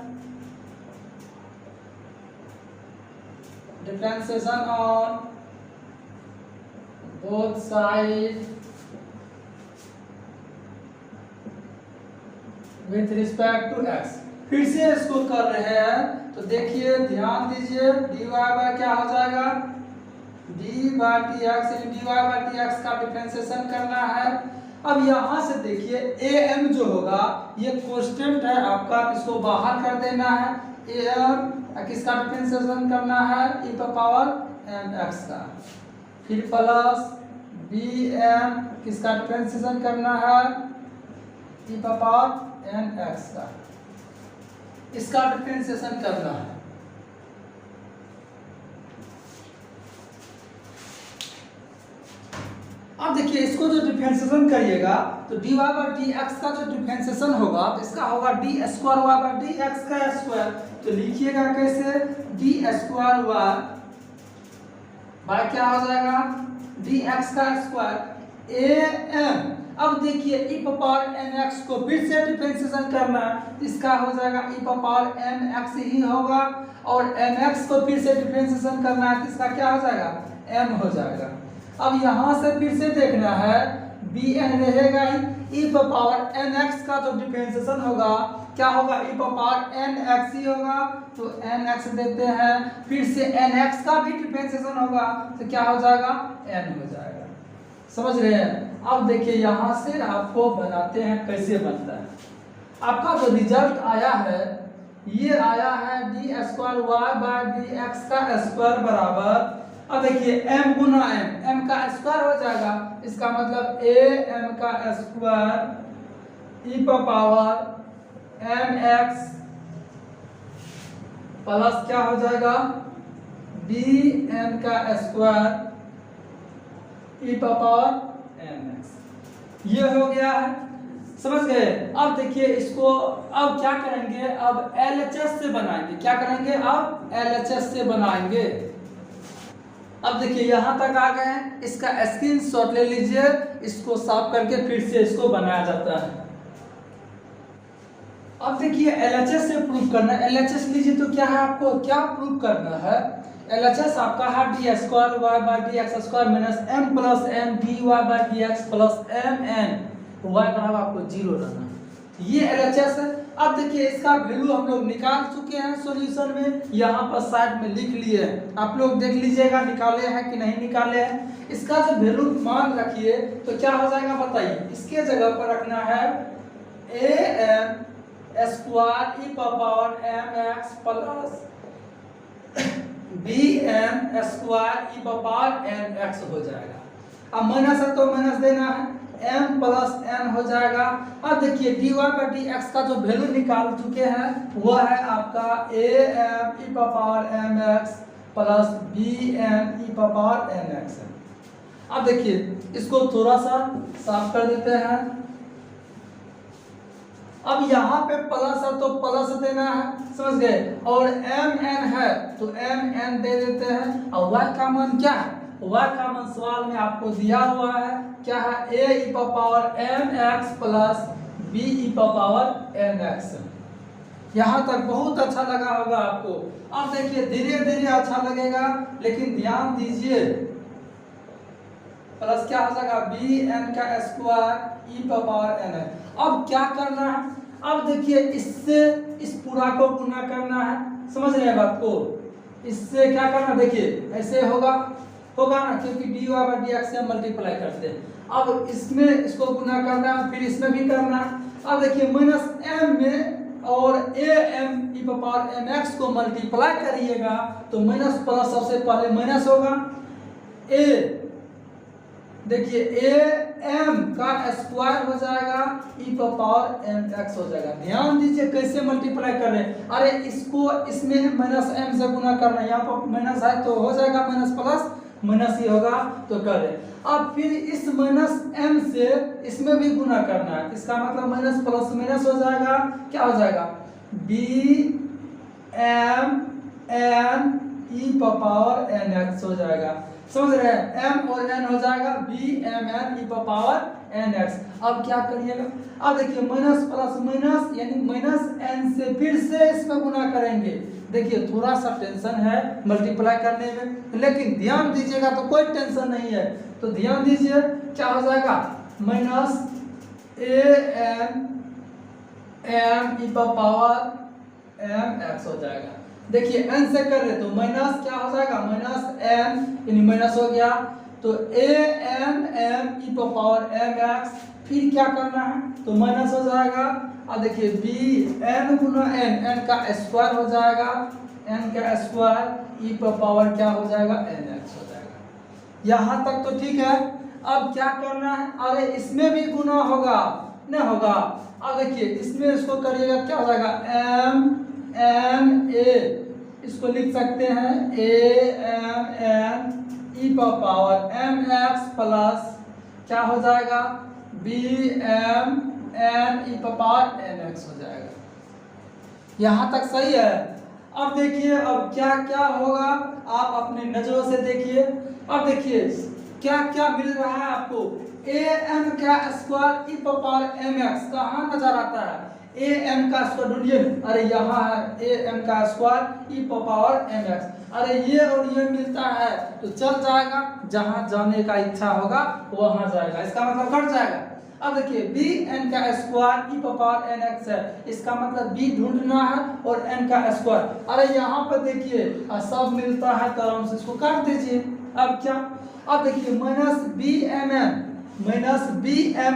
differentiation on both side with respect to x, फिर से इसको कर रहे हैं तो देखिए ध्यान दीजिए, dy बाय क्या हो जाएगा d बाय dx यानी dy बाय dx का डिफरेंशिएशन करना है। अब यहाँ से देखिए am जो होगा ये कांस्टेंट है आपका, इसको बाहर कर देना है, am किसका डिफरेंशिएशन करना है e पावर mx का, फिर प्लस bm किसका डिफरेंशिएशन करना है e पावर nx का, इसका डिफरेंशिएशन करना है। अब देखिए इसको जो डिफरेंशिएशन करिएगा तो dy बाय dx का जो डिफरेंशिएशन होगा तो इसका होगा d square y by dx का स्क्वायर, तो लिखिएगा कैसे d स्क्वायर y बाय क्या हो जाएगा dx का स्क्वायर am। अब देखिए e पावर nx को फिर से डिफरेंशिएशन करना है, इसका हो जाएगा e पावर mx ही होगा, और mx को फिर से डिफरेंशिएशन करना है, इसका क्या हो जाएगा m हो जाएगा। अब यहाँ से फिर से देखना है bn रहेगा ही, e पावर nx का जो डिफरेंशिएशन होगा क्या होगा e पावर nx ही होगा, तो nx देते हैं, फिर से nx का भी डिफरेंशिएशन होगा तो क्या हो जाएगा n हो जाएगा, समझ रहे हैं। अब देखिए यहाँ से आपको बनाते हैं कैसे बनता है, आपका जो रिजल्ट आया है ये आया है d square y by dx का स्क्वायर बराबर, अब देखिए m गुना m का स्क्वायर हो जाएगा, इसका मतलब a m का square e power mx plus क्या हो जाएगा b m का स्क्वायर e पावर mx, ये हो गया है, समझ गए। अब देखिए इसको अब क्या करेंगे, अब LHS से बनाएंगे, क्या करेंगे अब LHS से बनाएंगे। अब देखिए यहाँ तक आ गए हैं, इसका स्क्रीनशॉट ले लीजिए, इसको साफ करके फिर से इसको बनाया जाता है। अब देखिए एलएचएस से प्रूव करना है। एलएचएस लीजिए तो क्या है, आपको क्या प्रूव करना है। एलएचएस आपका है d square y by D x square minus m plus m d y by D x plus m n y बराबर आपको 0 रहना, ये एलएचएस है। अब देखिए इसका वैल्यू हम लोग निकाल चुके हैं सॉल्यूशन में, यहाँ पर साइड में लिख लिए हैं, आप लोग देख लीजिएगा निकाले हैं कि नहीं निकाले हैं। इसका जो वैल्यू मान रखिए तो क्या हो जाएगा बताइए, इसके जगह पर रखना है a m square e power M x plus b m square e power n x हो जाएगा। अब माइनस है तो माइनस देना है, m प्लस n हो जाएगा। अब देखिए dy बाई डी एक्स का जो वैल्यू निकाल चुके हैं वो है आपका a m E power m x plus b m E power n x। अब देखिए इसको थोड़ा सा साफ कर देते हैं। अब यहाँ पे प्लस है तो प्लस देना है, समझ गए, और m n है तो m n दे देते हैं। और y का मान क्या है, y का मान सवाल में आपको दिया हुआ है क्या है, a E power m x plus b E power n x। यहाँ तक बहुत अच्छा लगा होगा आपको। अब देखिए धीरे धीरे अच्छा लगेगा, लेकिन ध्यान दीजिए प्लस क्या हो जाएगा बी एन का स्क्वायर ई पावर एन है। अब क्या करना है, अब देखिए इससे इस पूरा को गुना करना है, समझ रहे हैं बात को, इससे क्या करना, देखिए ऐसे होगा ना, क्योंकि d y by D x से मल्टीप्लाई करते हैं। अब इसमें इसको गुना करना है, फिर इसमें भी करना है। अब देखिए माइनस एम में और a m E power M x को मल्टीप्लाई करिएगा तो माइनस प्लस सबसे पहले माइनस होगा, ए देखिए ए एम का स्क्वायर हो जाएगा ई पावर एम एक्स हो जाएगा। ध्यान दीजिए कैसे मल्टीप्लाई कर रहे हैं, अरे इसको इसमें माइनस एम से गुना करना है, यहाँ पर माइनस है तो हो जाएगा माइनस प्लस माइनस ही होगा तो कर रहे। अब फिर इस माइनस एम से इसमें भी गुना करना है, इसका मतलब माइनस प्लस माइनस हो जाएगा, क्या हो जाएगा b m n e power n x हो जाएगा, समझ रहे हैं, m और n हो जाएगा b m n e power n x. अब क्या करिएगा, अब देखिए माइनस प्लस माइनस यानी माइनस n से फिर से इसमें गुना करेंगे। देखिए थोड़ा सा टेंशन है मल्टीप्लाई करने में, लेकिन ध्यान दीजिएगा तो कोई टेंशन नहीं है। तो ध्यान दीजिए क्या हो जाएगा minus A N M E power M X हो जाएगा। देखिए n से कर रहे तो माइनस क्या हो जाएगा माइनस n यानी माइनस हो गया, तो A N M E power M X, फिर क्या करना है तो माइनस हो जाएगा। अब देखिए बी एन गुना एन का स्क्वायर हो जाएगा, n का स्क्वायर ई पावर क्या हो जाएगा एन एक्स हो जाएगा। यहाँ तक तो ठीक है। अब क्या करना है, अरे इसमें भी गुना होगा नहीं होगा। अब देखिए इसमें इसको करिएगा क्या हो जाएगा एम एन ए, इसको लिख सकते हैं a m n e power M x plus क्या हो जाएगा b m n e power n x हो जाएगा। यहाँ तक सही है। अब देखिए अब क्या क्या होगा, आप अपने नजरों से देखिए। अब देखिए क्या क्या मिल रहा है आपको, ए एम का square e power M x कहाँ नजर आता है, ए एम का स्क्वायर ढूंढिए, अरे यहाँ है ए एम का square e power M x, अरे ये और ये मिलता है तो चल जाएगा, जहाँ जाने का इच्छा होगा वहाँ जाएगा, इसका मतलब कट जाएगा। अब देखिए बी एन का square e power n x है, इसका मतलब बी ढूंढना है और एन का स्क्वायर, अरे यहाँ पर देखिए सब मिलता है तो आराम से इसको काट दीजिए। अब क्या, अब देखिए माइनस बी एम एन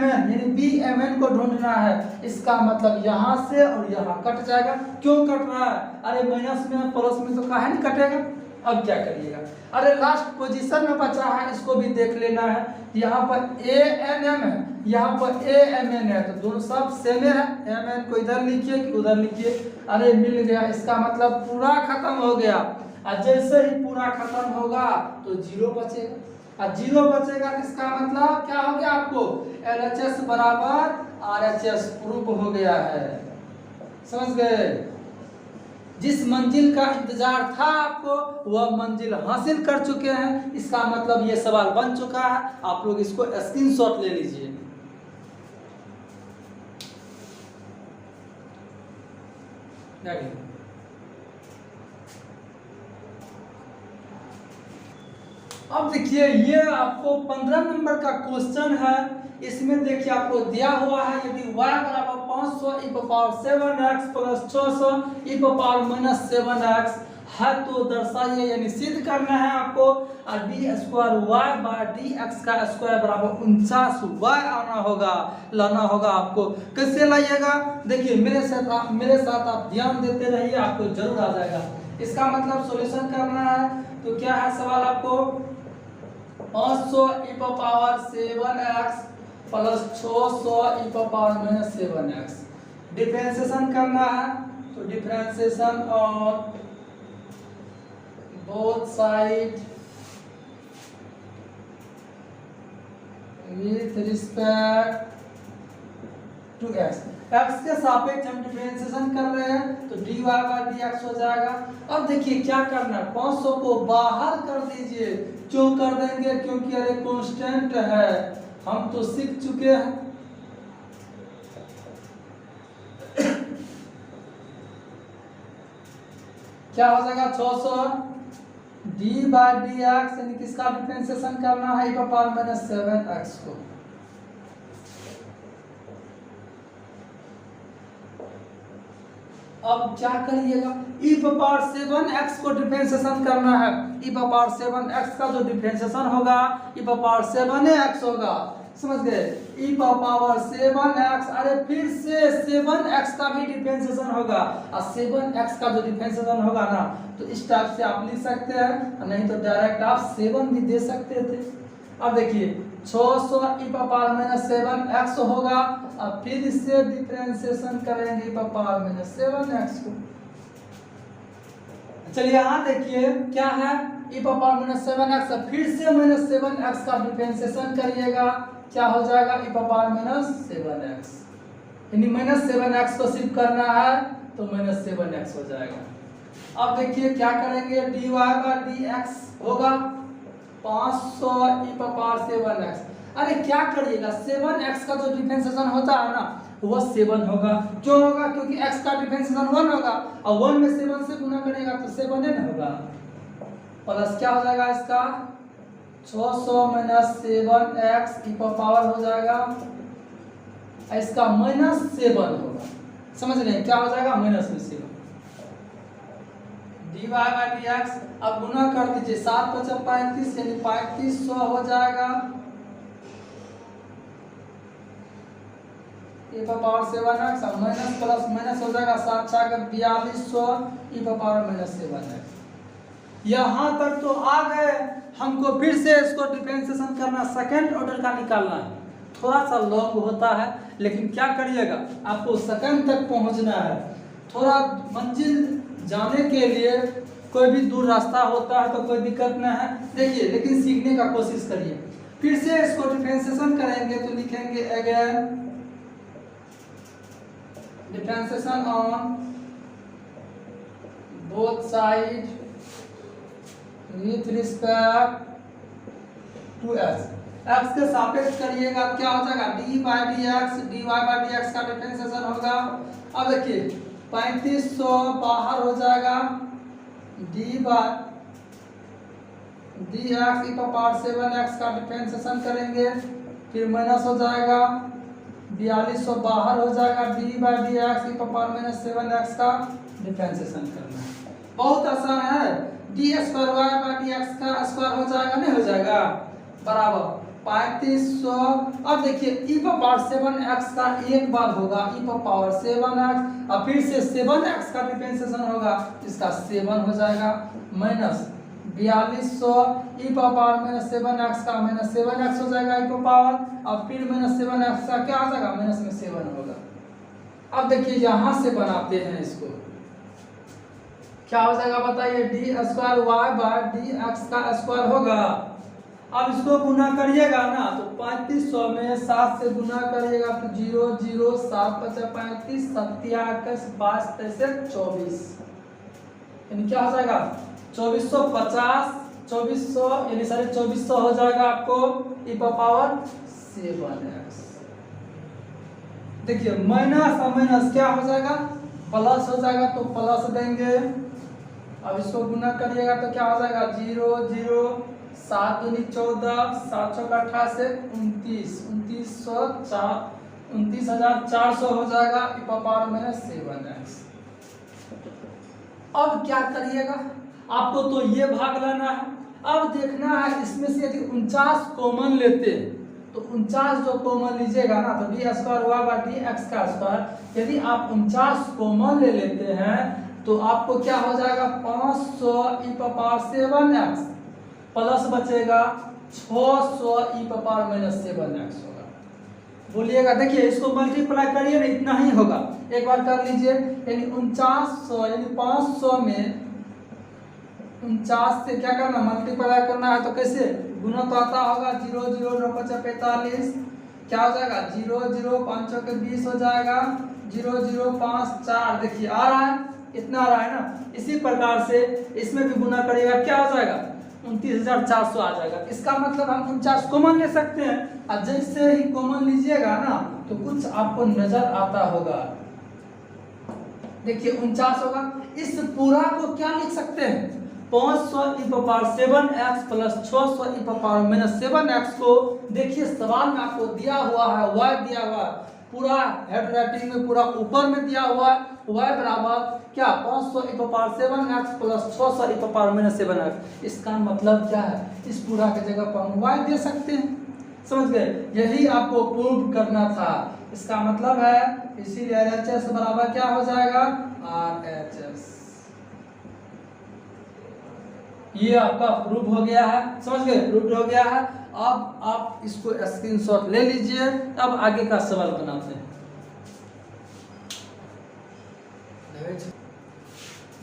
यानी बी एम एन को ढूंढना है, इसका मतलब यहाँ से और यहाँ कट जाएगा। क्यों कट रहा है, अरे माइनस में प्लस में तो काहे नहीं कटेगा। अब क्या करिएगा, अरे लास्ट पोजीशन में बचा है इसको भी देख लेना है। यहाँ पर ए एन एम है, यहाँ पर ए एम एन है, तो दोनों सब सेम है। एम एन को इधर लिखिए कि उधर लिखिए, अरे मिल गया, इसका मतलब पूरा खत्म हो गया। और जैसे ही पूरा खत्म होगा तो जीरो बचेगा, और जीरो बचेगा इसका मतलब क्या हो गया, आपको LHS बराबर RHS प्रूफ हो गया है, समझ गए। जिस मंजिल का इंतजार था आपको वह मंजिल हासिल कर चुके हैं, इसका मतलब ये सवाल बन चुका है। आप लोग इसको स्क्रीनशॉट ले लीजिए। अब देखिए ये आपको 15 नंबर का क्वेश्चन है। इसमें देखिए आपको दिया हुआ है यदि y बराबर 500 e power 7x plus 600 e power minus 7x है तो दर्शाइए, यानी सिद्ध करना है आपको। और d square Y by D x का स्क्वायर बराबर 49y आना होगा, लाना होगा आपको। कैसे लाइएगा देखिए, मेरे साथ आप ध्यान देते रहिए, आपको जरूर आ जाएगा। इसका मतलब सॉल्यूशन करना है तो क्या है सवाल आपको 500 e power 7x plus 600 e power minus 7x differentiation करना है। तो differentiation on both side with respect to x। x के सापेक्ष हम डिफरेंशिएशन कर रहे हैं तो dy बाय dx हो जाएगा। अब देखिए क्या करना है, 500 को बाहर कर दीजिए। क्यों कर देंगे, क्योंकि अरे कांस्टेंट है, हम तो सीख चुके हैं। क्या हो जाएगा 600 d बाय dx, यानी किसका डिफरेंशिएशन करना है e पावर माइनस 7x को। अब क्या करिएगा, e पावर 7x को डिफरेंशिएशन करना है। e पावर 7x का जो डिफरेंशिएशन होगा e पावर 7x होगा, समझ गए। e पावर 7x, अरे फिर से 7x का भी डिफरेंशिएशन होगा। और 7x का जो डिफरेंशिएशन होगा ना तो इस टाइप से आप लिख सकते हैं, नहीं तो डायरेक्ट आप 7 भी दे सकते थे। अब देखिए 600 e पावर माइनस 7x होगा और फिर इससे डिफरेंशिएशन करेंगे e पावर माइनस 7x को। चलिए यहाँ देखिए क्या है e पावर माइनस 7x, फिर से माइनस 7x का डिफरेंशिएशन करिएगा, क्या हो जाएगा e पावर माइनस 7x, यानी माइनस 7x को सिर्फ करना है तो माइनस 7x हो जाएगा। अब देखिए क्या करेंगे, dy बाय dx होगा 500 e पावर 7x। अरे क्या करिएगा, 7x का जो डिफरेंशिएशन होता है ना वो 7 होगा। क्यों होगा, क्योंकि x का डिफरेंशिएशन 1 होगा और 1 में 7 से गुना करेगा तो 7 ही होगा। प्लस क्या हो जाएगा इसका 600 माइनस 7x e पावर हो जाएगा, इसका माइनस 7 होगा। समझ रहे क्या हो जाएगा, माइनस में 7 dy बाय dx। अब गुना कर दीजिए 7 × 35 यानी 3500 हो जाएगा e पावर 7x, और माइनस प्लस माइनस हो जाएगा 7 × 4200 e पावर माइनस 7x। यहाँ तक तो आ गए, हमको फिर से इसको डिफरेंशिएशन करना, सेकंड ऑर्डर का निकालना है। थोड़ा सा लॉन्ग होता है लेकिन क्या करिएगा, आपको सेकंड तक पहुंचना है। थोड़ा मंजिल जाने के लिए कोई भी दूर रास्ता होता है तो कोई दिक्कत नहीं है, देखिए लेकिन सीखने का कोशिश करिए। फिर से इसको डिफरेंशिएशन करेंगे तो लिखेंगे again differentiation on both side with respect to x के सापेक्ष करिएगा, क्या हो जाएगा dy बाय dx का डिफरेंशिएशन होगा। अब देखिए 3500 बाहर हो जाएगा, dy by dx e power 7x का डिफरेंशिएशन करेंगे, फिर माइनस हो जाएगा 4200 बाहर हो जाएगा, dy by dx e power minus 7x का डिफरेंशिएशन करना है। बहुत आसान है, d square Y by dx का स्क्वायर हो जाएगा, नहीं हो जाएगा, बराबर 3500। अब देखिए e पावर 7x का एक बार होगा e पावर 7x और फिर से 7x का डिफरेंशिएशन होगा, इसका 7 हो जाएगा, minus 4200 e power minus 7x का माइनस 7x हो जाएगा e पावर, और फिर माइनस 7x का क्या आ जाएगा, माइनस में 7 होगा। अब देखिए यहाँ से बनाते हैं इसको, क्या हो जाएगा बताइए, d square Y by dx का स्क्वायर होगा। अब इसको गुना करिएगा ना तो 3500 में 7 से गुना करिएगा तो 0 0 7 × 35 27 5 × 24, यानी क्या हो जाएगा 2450 2400 यानी 2450 हो जाएगा आपको e पावर 7x। देखिए माइनस और माइनस क्या हो जाएगा प्लस हो जाएगा तो प्लस देंगे। अब इसको गुना करिएगा तो क्या हो जाएगा 0 0 7 दूनी 14 7 चौका 88 29 29,400 हो जाएगा e पावर में 7x। अब क्या करिएगा, आपको तो ये भाग लेना है। अब देखना है इसमें से यदि 49 कॉमन लेते तो 49 जो कॉमन लीजिएगा ना तो डी स्क्वायर हुआ बा डी एक्स का स्क्वायर। यदि आप 49 कॉमन ले लेते हैं तो आपको क्या हो जाएगा 500 e पावर 7x प्लस बचेगा 600 e पावर माइनस 7x होगा। बोलिएगा, देखिए इसको मल्टीप्लाई करिए ना, इतना ही होगा। एक बार कर लीजिए, यानी 4900 यानी 500 में 49 से क्या करना मल्टीप्लाई करना है तो कैसे गुना तो आता होगा 0 0 9 5 45 क्या हो जाएगा 0 0 5 के 20 हो जाएगा 0 0 5 4। देखिए आ रहा है, इतना आ रहा है ना। इसी प्रकार से इसमें भी गुना करिएगा क्या हो जाएगा 29,400 आ जाएगा। इसका मतलब हम 49 कॉमन ले सकते हैं और जैसे ही कॉमन लीजिएगा ना तो कुछ आपको नजर आता होगा। देखिए 49 होगा। इस पूरा को क्या लिख सकते हैं 500 e power 7x plus 600 e power minus 7x को देखिए सवाल में आपको दिया हुआ है y दिया हुआ है, पूरा हेड राइटिंग में पूरा ऊपर में दिया हुआ है y बराबर क्या 500 e power 7x plus 600 e power minus 7x। इसका मतलब क्या है, इस पूरा की जगह पर हम y दे सकते हैं। समझ गए, यही आपको प्रूव करना था। इसका मतलब है इसीलिए LHS बराबर क्या हो जाएगा RHS। ये आपका प्रूफ हो गया है, समझ गए, प्रूफ हो गया है। अब आप इसको स्क्रीनशॉट ले लीजिए। अब आगे का सवाल बनाते हैं।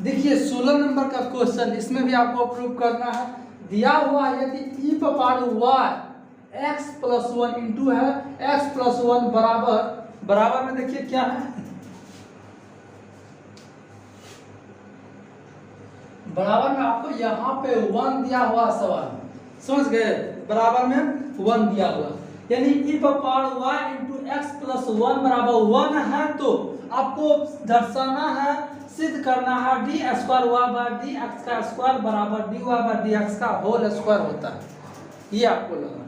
देखिए 16 नंबर का क्वेश्चन, इसमें भी आपको प्रूफ करना है। दिया हुआ यदि e power y x plus 1 into है x प्लस 1 बराबर में देखिए क्या है बराबर में आपको यहाँ पे 1 दिया हुआ सवाल, समझ गए, बराबर में 1 दिया हुआ यानी e power y into x plus 1 बराबर 1 है तो आपको दर्शाना है, सिद्ध करना है d square y by D x का स्क्वायर बराबर d Y by D x का होल स्क्वायर होता है। ये आपको लगा।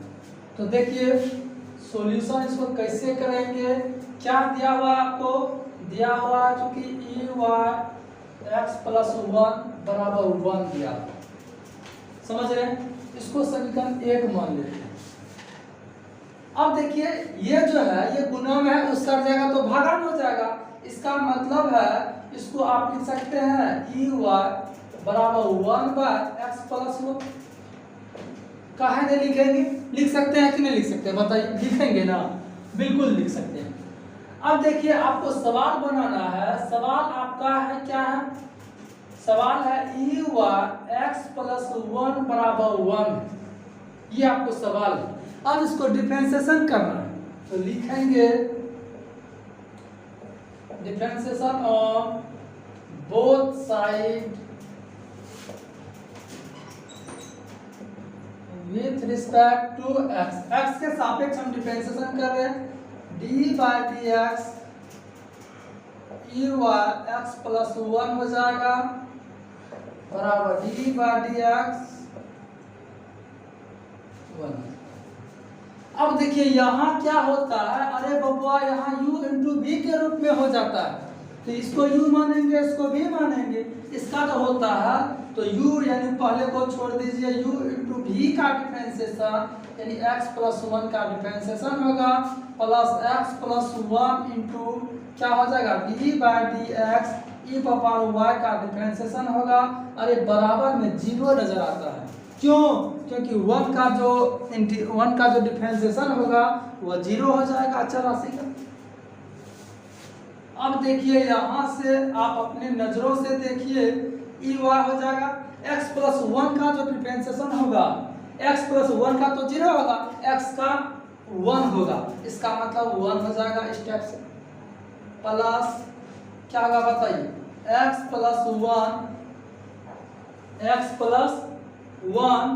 तो देखिए सॉल्यूशन इसको कैसे करेंगे, क्या दिया हुआ आपको, दिया हुआ है क्योंकि ई वाई एक्स प्लस 1 बराबर 1 दिया, समझ रहे हैं। इसको समीकरण 1 मान लेते हैं। अब देखिए ये जो है ये गुना में है, उस कर जाएगा तो भागान हो जाएगा। इसका मतलब है इसको आप लिख सकते हैं ई वाई बराबर 1 बाय एक्स प्लस 1। काहे नहीं लिखेंगे, लिख सकते हैं कि नहीं लिख सकते, बताइए, लिखेंगे ना, बिल्कुल लिख सकते हैं। अब देखिए आपको सवाल बनाना है। सवाल आपका है क्या है, सवाल है ई वाई एक्स प्लस 1 बराबर 1, ये आपको सवाल है। अब इसको डिफरेंशिएशन करना है तो लिखेंगे differentiation on both side with respect to x। x के सापेक्ष हम डिफरेंशिएशन कर रहे हैं, d by D x e y x plus 1 हो जाएगा बराबर d बाय डी एक्स 1। अब देखिए यहाँ क्या होता है, अरे बबुआ यहाँ u इंटू वी के रूप में हो जाता है तो इसको u मानेंगे, इसको v मानेंगे। इसका जो होता है तो u यानी पहले को छोड़ दीजिए, u इंटू वी का डिफरेंशिएशन यानी x प्लस 1 का डिफरेंशिएशन होगा प्लस x प्लस 1 इंटू क्या हो जाएगा d by D x E power y का डिफरेंशिएशन होगा। अरे बराबर में 0 नजर आता है, क्यों, क्योंकि 1 का जो डिफरेंशिएशन होगा वह 0 हो जाएगा अचर राशि का। अब देखिए यहाँ से आप अपने नजरों से देखिए ई वाई हो जाएगा, x प्लस 1 का जो डिफरेंशिएशन होगा x प्लस 1 का तो 0 होगा, x का 1 होगा, इसका मतलब 1 हो जाएगा स्टेप से। प्लस क्या होगा बताइए x प्लस 1 x प्लस 1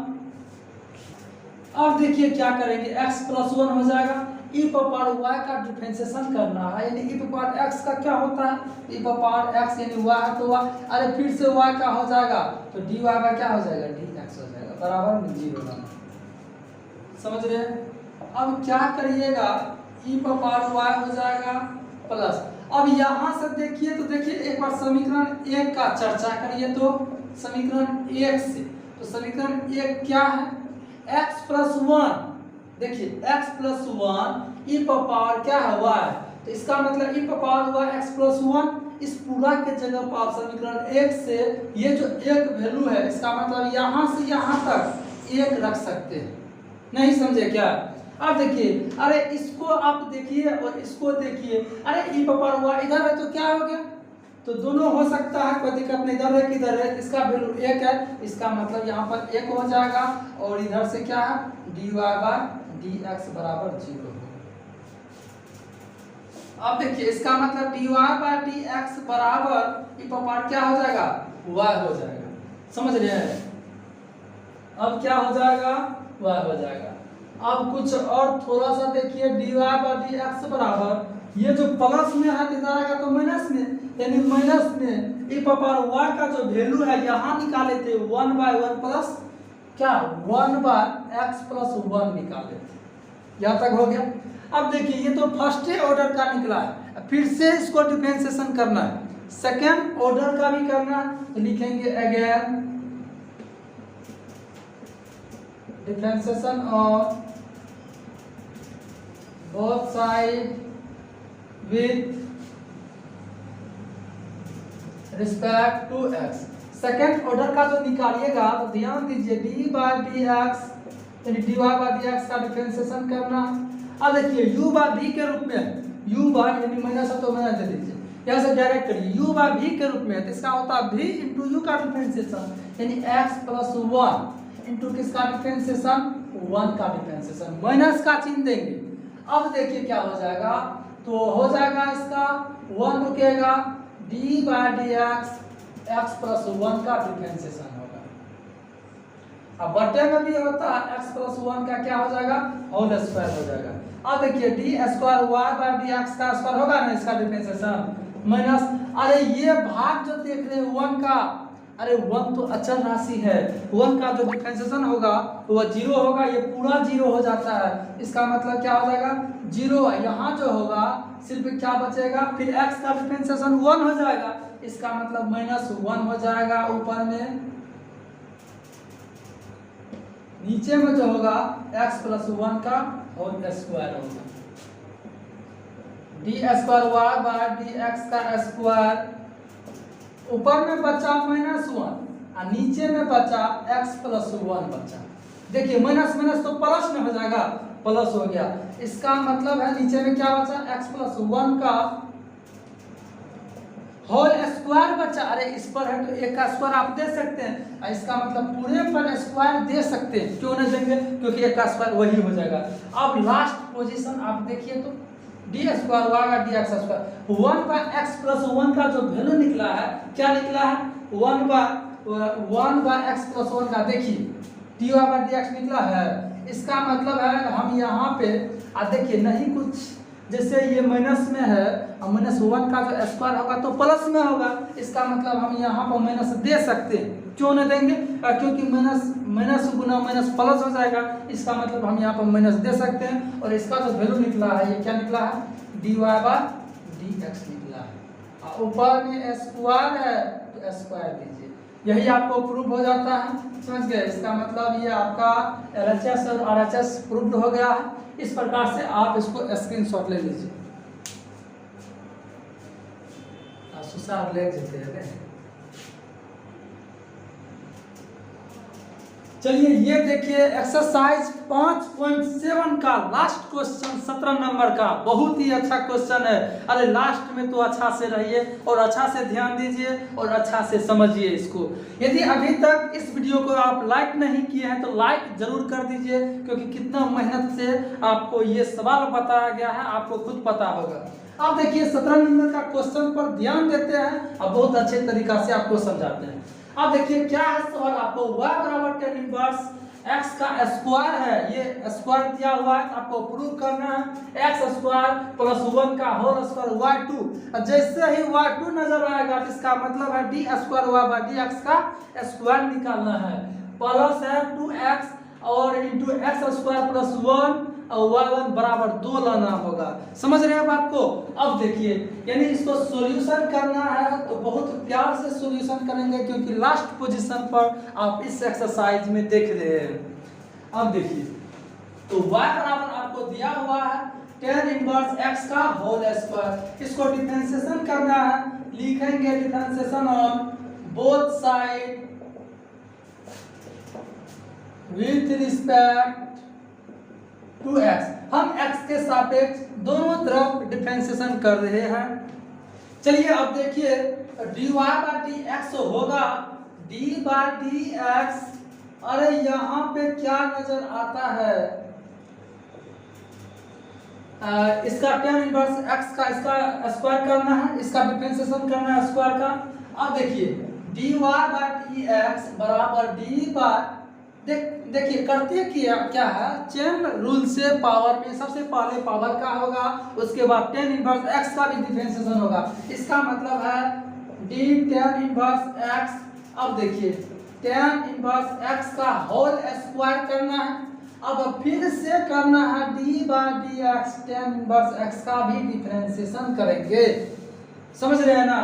अब देखिए क्या करेंगे, x प्लस 1 हो जाएगा, e पावर y का डिफरेंशिएशन करना है, यानी e पावर x का क्या होता है, e पावर x यानी y है तो y, अरे फिर से y का हो जाएगा तो dy का क्या हो जाएगा, dx हो जाएगा, बराबर में 0 लाना, समझ रहे हैं। अब क्या करिएगा, e पावर y हो जाएगा प्लस, अब यहाँ से देखिए तो देखिए एक बार समीकरण 1 का चर्चा करिए, तो समीकरण 1 से, तो समीकरण 1 क्या है, x प्लस 1, देखिए x प्लस 1 e पावर क्या है y, तो इसका मतलब e power y x plus 1, इस पूरा के जगह पर आप समीकरण 1 से ये जो एक वैल्यू है इसका मतलब यहाँ से यहाँ तक 1 रख सकते हैं, नहीं समझे क्या। अब देखिए, अरे इसको आप देखिए और इसको देखिए, अरे e पावर y इधर है तो क्या हो गया, तो दोनों हो सकता है, कोई दिक्कत नहीं, इधर है किधर है, इसका वैल्यू 1 है, इसका मतलब यहाँ पर 1 हो जाएगा, और इधर से क्या है dy बाय dx बराबर 0। अब देखिए इसका मतलब dy बाय dx बराबर e पावर क्या हो जाएगा, y हो जाएगा, समझ रहे हैं। अब क्या हो जाएगा, y हो जाएगा। अब कुछ और थोड़ा सा देखिए, dy बाय dx बराबर, ये जो प्लस में है इधर आएगा तो माइनस में, यानी माइनस में e पावर y का जो वैल्यू है यहाँ निकाले थे 1/1 प्लस क्या 1/x प्लस 1 निकाले थे, यहाँ तक हो गया। अब देखिए ये तो फर्स्ट ऑर्डर का निकला है, फिर से इसको डिफरेंशिएशन करना है, सेकेंड ऑर्डर का भी करना है, तो लिखेंगे again differentiation of both side with respect to x। Second order का जो निकालिएगा तो ध्यान दीजिए d बाय dx यानी dy बाय dx का डिफरेंशिएशन करना। अब देखिए u बाय v के रूप में, u बाय यानी माइनस है तो माइनस दे दीजिए, यहाँ से डायरेक्ट करिए u बाय v के रूप में, तो इसका होता है v इंटू u का डिफरेंशिएशन, यानी x प्लस 1 इंटू किसका डिफरेंशिएशन, 1 का डिफरेंशिएशन, माइनस का चिन्ह देंगे। अब देखिए क्या हो जाएगा, तो हो जाएगा इसका 1 रुकेगा, d by dx x plus 1 का डिफरेंशिएशन होगा। अब बटे में भी होता है x प्लस 1 का क्या हो जाएगा, होल स्क्वायर हो जाएगा। अब देखिए d square y by dx का स्क्वायर होगा ना, इसका डिफरेंशिएशन माइनस, अरे ये भाग जो देख रहे हैं 1 का, अरे 1 तो अचल राशि है, 1 का जो डिफरेंशिएशन होगा तो वह 0 होगा, ये पूरा 0 हो जाता है, इसका मतलब क्या हो जाएगा 0, यहाँ जो होगा सिर्फ क्या बचेगा, फिर x का डिफरेंशिएशन 1 हो जाएगा, इसका मतलब माइनस 1 हो जाएगा ऊपर में, नीचे में जो होगा x प्लस 1 का होल स्क्वायर होगा, d square y by dx का स्क्वायर, ऊपर में बचा माइनस 1 और नीचे में बचा x प्लस 1 बचा। देखिए माइनस माइनस तो प्लस में हो जाएगा, प्लस हो गया, इसका मतलब है नीचे में क्या बचा, x प्लस 1 का होल स्क्वायर बचा। अरे इस पर है तो एक का स्क्वायर आप दे सकते हैं, इसका मतलब पूरे पर स्क्वायर दे सकते हैं, क्यों नहीं देंगे, क्योंकि एक का स्क्वायर वही हो जाएगा। अब लास्ट पोजीशन आप देखिए तो डी स्क्वायर वाई का D x square 1/x plus 1 का जो वैल्यू निकला है, क्या निकला है 1/x प्लस 1 का, देखिए dy बाय dx निकला है, इसका मतलब है हम यहाँ पे देखिए नहीं कुछ, जैसे ये माइनस में है और माइनस 1 का जो स्क्वायर होगा तो प्लस में होगा, इसका मतलब हम यहाँ पर माइनस दे सकते हैं, क्यों नहीं देंगे, क्योंकि माइनस गुना माइनस प्लस हो जाएगा, इसका मतलब हम यहाँ पर माइनस दे सकते हैं। और इसका जो वैल्यू निकला है ये क्या निकला है, dy बाय dx निकला है, ऊपर में स्क्वायर है तो स्क्वायर दीजिए, यही आपको प्रूफ हो जाता है, समझ गए। इसका मतलब ये आपका LHS और RHS प्रूफ हो गया है। इस प्रकार से आप इसको स्क्रीनशॉट ले लीजिए। सुसार ले जेते हैं। चलिए ये देखिए एक्सरसाइज 5.7 का लास्ट क्वेश्चन 17 नंबर का, बहुत ही अच्छा क्वेश्चन है। अरे लास्ट में तो अच्छा से रहिए और अच्छा से ध्यान दीजिए और अच्छा से समझिए इसको। यदि अभी तक इस वीडियो को आप लाइक नहीं किए हैं तो लाइक जरूर कर दीजिए, क्योंकि कितना मेहनत से आपको ये सवाल बताया गया है आपको खुद पता होगा। आप देखिए 17 नंबर का क्वेश्चन पर ध्यान देते हैं और बहुत अच्छे तरीका से आपको समझाते हैं। अब देखिए क्या है सवाल, आपको y बराबर tan इनवर्स x का स्क्वायर है, ये स्क्वायर दिया हुआ है, आपको प्रूव करना है x स्क्वायर प्लस 1 का होल स्क्वायर y2। जैसे ही y2 नजर आएगा तो इसका मतलब है d square y by D x का स्क्वायर निकालना है। प्लस है 2x और इंटू एक्स स्क्वायर प्लस 1 और y1 बराबर 2 लाना होगा। समझ रहे हैं बात को? अब देखिए, यानी इसको सॉल्यूशन करना है तो बहुत प्यार से सॉल्यूशन करेंगे, क्योंकि लास्ट पोजीशन पर आप इस एक्सरसाइज में देख रहे हैं। अब देखिए, तो y बराबर आपको दिया हुआ है tan इनवर्स x का होल स्क्वायर। इसको डिफरेंशिएशन करना है, लिखेंगे differentiation on both side with respect to x। हम x के सापेक्ष दोनों तरफ डिफरेंशिएशन कर रहे हैं। चलिए अब देखिए, dy बाई डी एक्स होगा d बाई डी एक्स। अरे यहाँ पे क्या नजर आता है, इसका tan इनवर्स x का इसका स्क्वायर करना है, इसका डिफरेंशिएशन करना है स्क्वायर का। अब देखिए dy बाई डी एक्स बराबर d बाई, देखिए करते क्या है, चेन रूल से पावर में सबसे पहले पावर का होगा, उसके बाद tan इनवर्स x का भी डिफरेंशिएशन होगा। इसका मतलब है d tan इनवर्स x। अब देखिए tan इनवर्स x का होल स्क्वायर करना है, अब फिर से करना है d by D x tan inverse x का भी डिफरेंशिएशन करेंगे। समझ रहे हैं ना?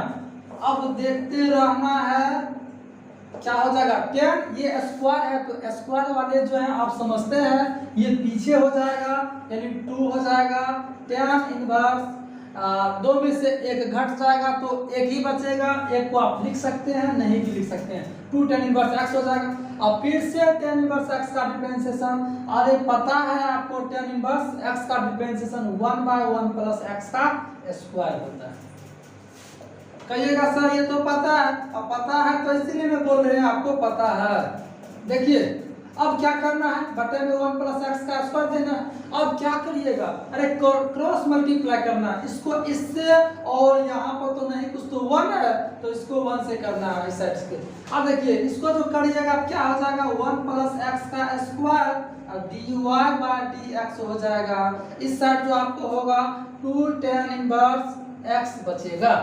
अब देखते रहना है क्या हो जाएगा। tan ये स्क्वायर है तो स्क्वायर वाले जो है आप समझते हैं, ये पीछे हो जाएगा यानी 2 हो जाएगा। tan इनवर्स दो में से एक घट जाएगा तो एक ही बचेगा, एक को आप लिख सकते हैं, नहीं भी लिख सकते हैं, 2 tan इनवर्स x हो जाएगा। अब फिर से tan इनवर्स x का डिफरेंशिएशन, अरे पता है आपको tan इनवर्स x का डिफरेंशिएशन 1 बाय 1 प्लस x का स्क्वायर होता है। कहिएगा सर ये तो पता है, अब पता है तो इसीलिए मैं बोल रहे हैं आपको पता है। देखिए अब क्या करना है, बटे में 1 प्लस एक्स का स्क्वायर देना है। अब क्या करिएगा, अरे क्रॉस मल्टीप्लाई करना है, इसको इससे, और यहाँ पर तो नहीं कुछ तो 1 है तो इसको 1 से करना है इस साइड से। अब देखिए इसको जो करिएगा क्या हो जाएगा, 1 प्लस एक्स का स्क्वायर और dy बाई डी एक्स हो जाएगा। इस साइड जो आपको होगा 2 tan इनवर्स x बचेगा।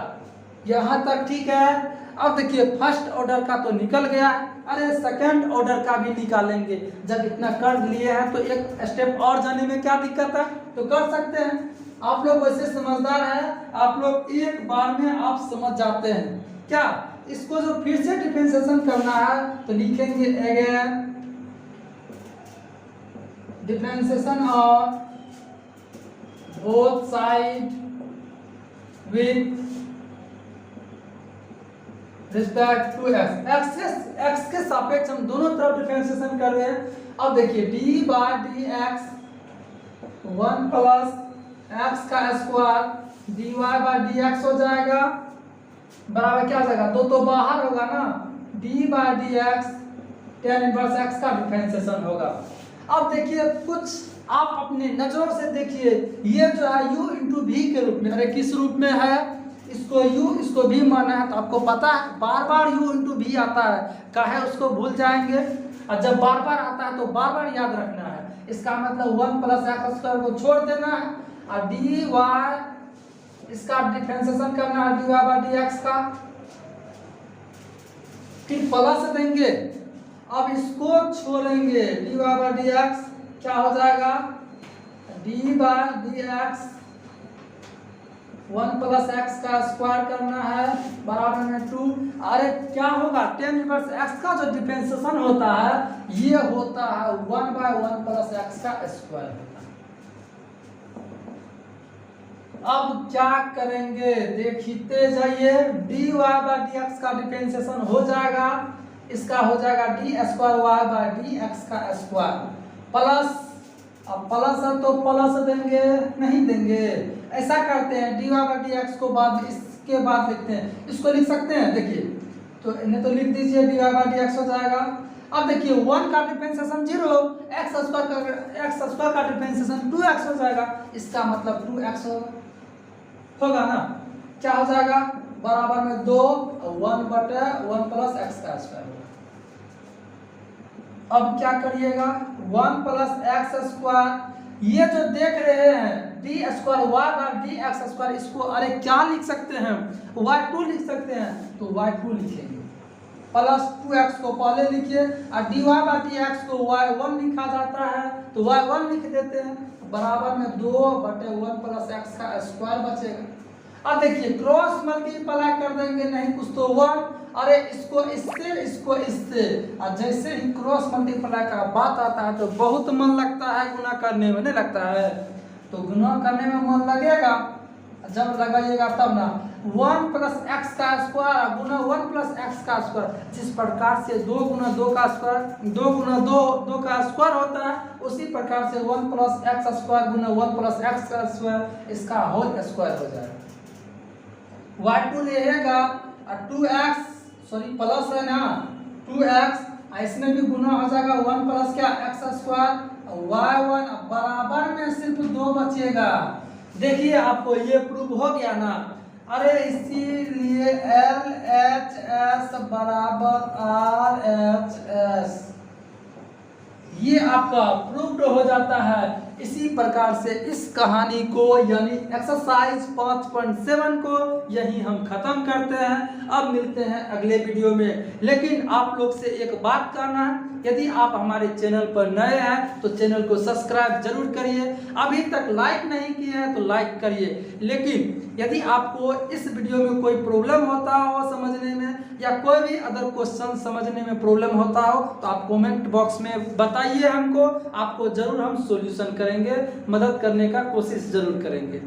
यहाँ तक ठीक है। अब देखिए फर्स्ट ऑर्डर का तो निकल गया, अरे सेकंड ऑर्डर का भी निकालेंगे। जब इतना कर लिए हैं तो एक स्टेप और जाने में क्या दिक्कत है, तो कर सकते हैं। आप लोग वैसे समझदार हैं, आप लोग एक बार में आप समझ जाते हैं क्या। इसको जो फिर से डिफरेंशिएशन करना है तो लिखेंगे again differentiation of both side with respect to x के सापेक्ष हम दोनों तरफ डिफरेंशिएशन कर रहे हैं। अब देखिए d by D X 1 plus X का square dy by D X हो जाएगा, बराबर क्या हो जाएगा, दो तो बाहर होगा ना, d by D x tan inverse x का डिफरेंशिएशन होगा। अब देखिए कुछ आप अपने नजरों से देखिए, ये जो है u इंटू v के रूप में, अरे किस रूप में है, इसको u इसको v माना है तो आपको पता है बार बार u इंटू v आता है, काहे उसको भूल जाएंगे, और जब बार बार आता है तो बार बार याद रखना है। इसका मतलब 1 प्लस एक्स स्क्वायर को छोड़ देना है और dy इसका डिफरेंशिएशन करना है dy बाई डी एक्स का, फिर प्लस देंगे। अब इसको छोड़ेंगे dy बाई डी एक्स, क्या हो जाएगा d by D X 1 plus X का स्क्वायर करना है बराबर में 2। अरे क्या होगा, tan इनवर्स x का जो डिफरेंशिएशन होता है ये होता है 1 बाय 1 प्लस एक्स का स्क्वायर होता है। अब क्या करेंगे देखते जाइए, dy बाई डी एक्स का डिफरेंशिएशन हो जाएगा, इसका हो जाएगा d square y by D x का स्क्वायर प्लस, अब प्लस है तो प्लस देंगे, नहीं देंगे, ऐसा करते हैं dy बाई डी एक्स को बाद इसके बाद लिखते हैं, इसको लिख सकते हैं। देखिए तो इन्हें तो लिख दीजिए dy बाई डी एक्स हो जाएगा। अब देखिए 1 का डिफरेंशिएशन 0, x स्क्वायर का डिफरेंशिएशन 2x हो जाएगा, इसका मतलब 2x होगा ना, क्या हो जाएगा बराबर में 2 1 बटे 1 प्लस एक्स का स्क्वायर होगा। अब क्या करिएगा 1 प्लस एक्स स्क्वायर, ये जो देख रहे हैं डी स्क्वायर वाई बार डी एक्स स्क्वायर, इसको अरे क्या लिख सकते हैं y2 लिख सकते हैं, तो y2 लिखेंगे प्लस 2x को पहले लिखिए और dy बार dx को y1 लिखा जाता है तो y1 लिख देते हैं, बराबर में 2/1 प्लस एक्स का स्क्वायर बचेगा। अब देखिए क्रॉस मल्टीप्लाई कर देंगे, नहीं कुछ तो 1, अरे इसको इससे और जैसे ही क्रॉस मल्टीप्लाई का बात आता है तो बहुत मन लगता है गुना करने में, नहीं लगता है? तो गुना करने में मन लगेगा, जब लगाइएगा तब ना 1 प्लस एक्स का स्क्वायर गुना 1 प्लस एक्स का स्क्वायर, जिस प्रकार से 2 गुना 2 का स्क्वायर 2 गुना 2 का स्क्वायर होता है, उसी प्रकार से 1 प्लस एक्स स्क्वायर गुना 1 प्लस एक्स का स्क्वायर, इसका होल स्क्वायर हो जाएगा। y2 रहेगा और 2x सॉरी प्लस है ना 2x, इसमें भी गुना हो जाएगा 1 प्लस क्या एक्स स्क्वायर y1, बराबर में सिर्फ 2 बचेगा। देखिए आपको ये प्रूफ हो गया ना, अरे इसीलिए LHS बराबर RHS, ये आपका प्रूव्ड हो जाता है। इसी प्रकार से इस कहानी को यानी एक्सरसाइज 5.7 को यही हम खत्म करते हैं। अब मिलते हैं अगले वीडियो में, लेकिन आप लोग से एक बात करना है, यदि आप हमारे चैनल पर नए हैं तो चैनल को सब्सक्राइब जरूर करिए, अभी तक लाइक नहीं किए हैं तो लाइक करिए। लेकिन यदि आपको इस वीडियो में कोई प्रॉब्लम होता हो समझने में या कोई भी अदर क्वेश्चन समझने में प्रॉब्लम होता हो तो आप कमेंट बॉक्स में बताइए हमको, आपको जरूर हम सॉल्यूशन करेंगे, मदद करने का कोशिश जरूर करेंगे।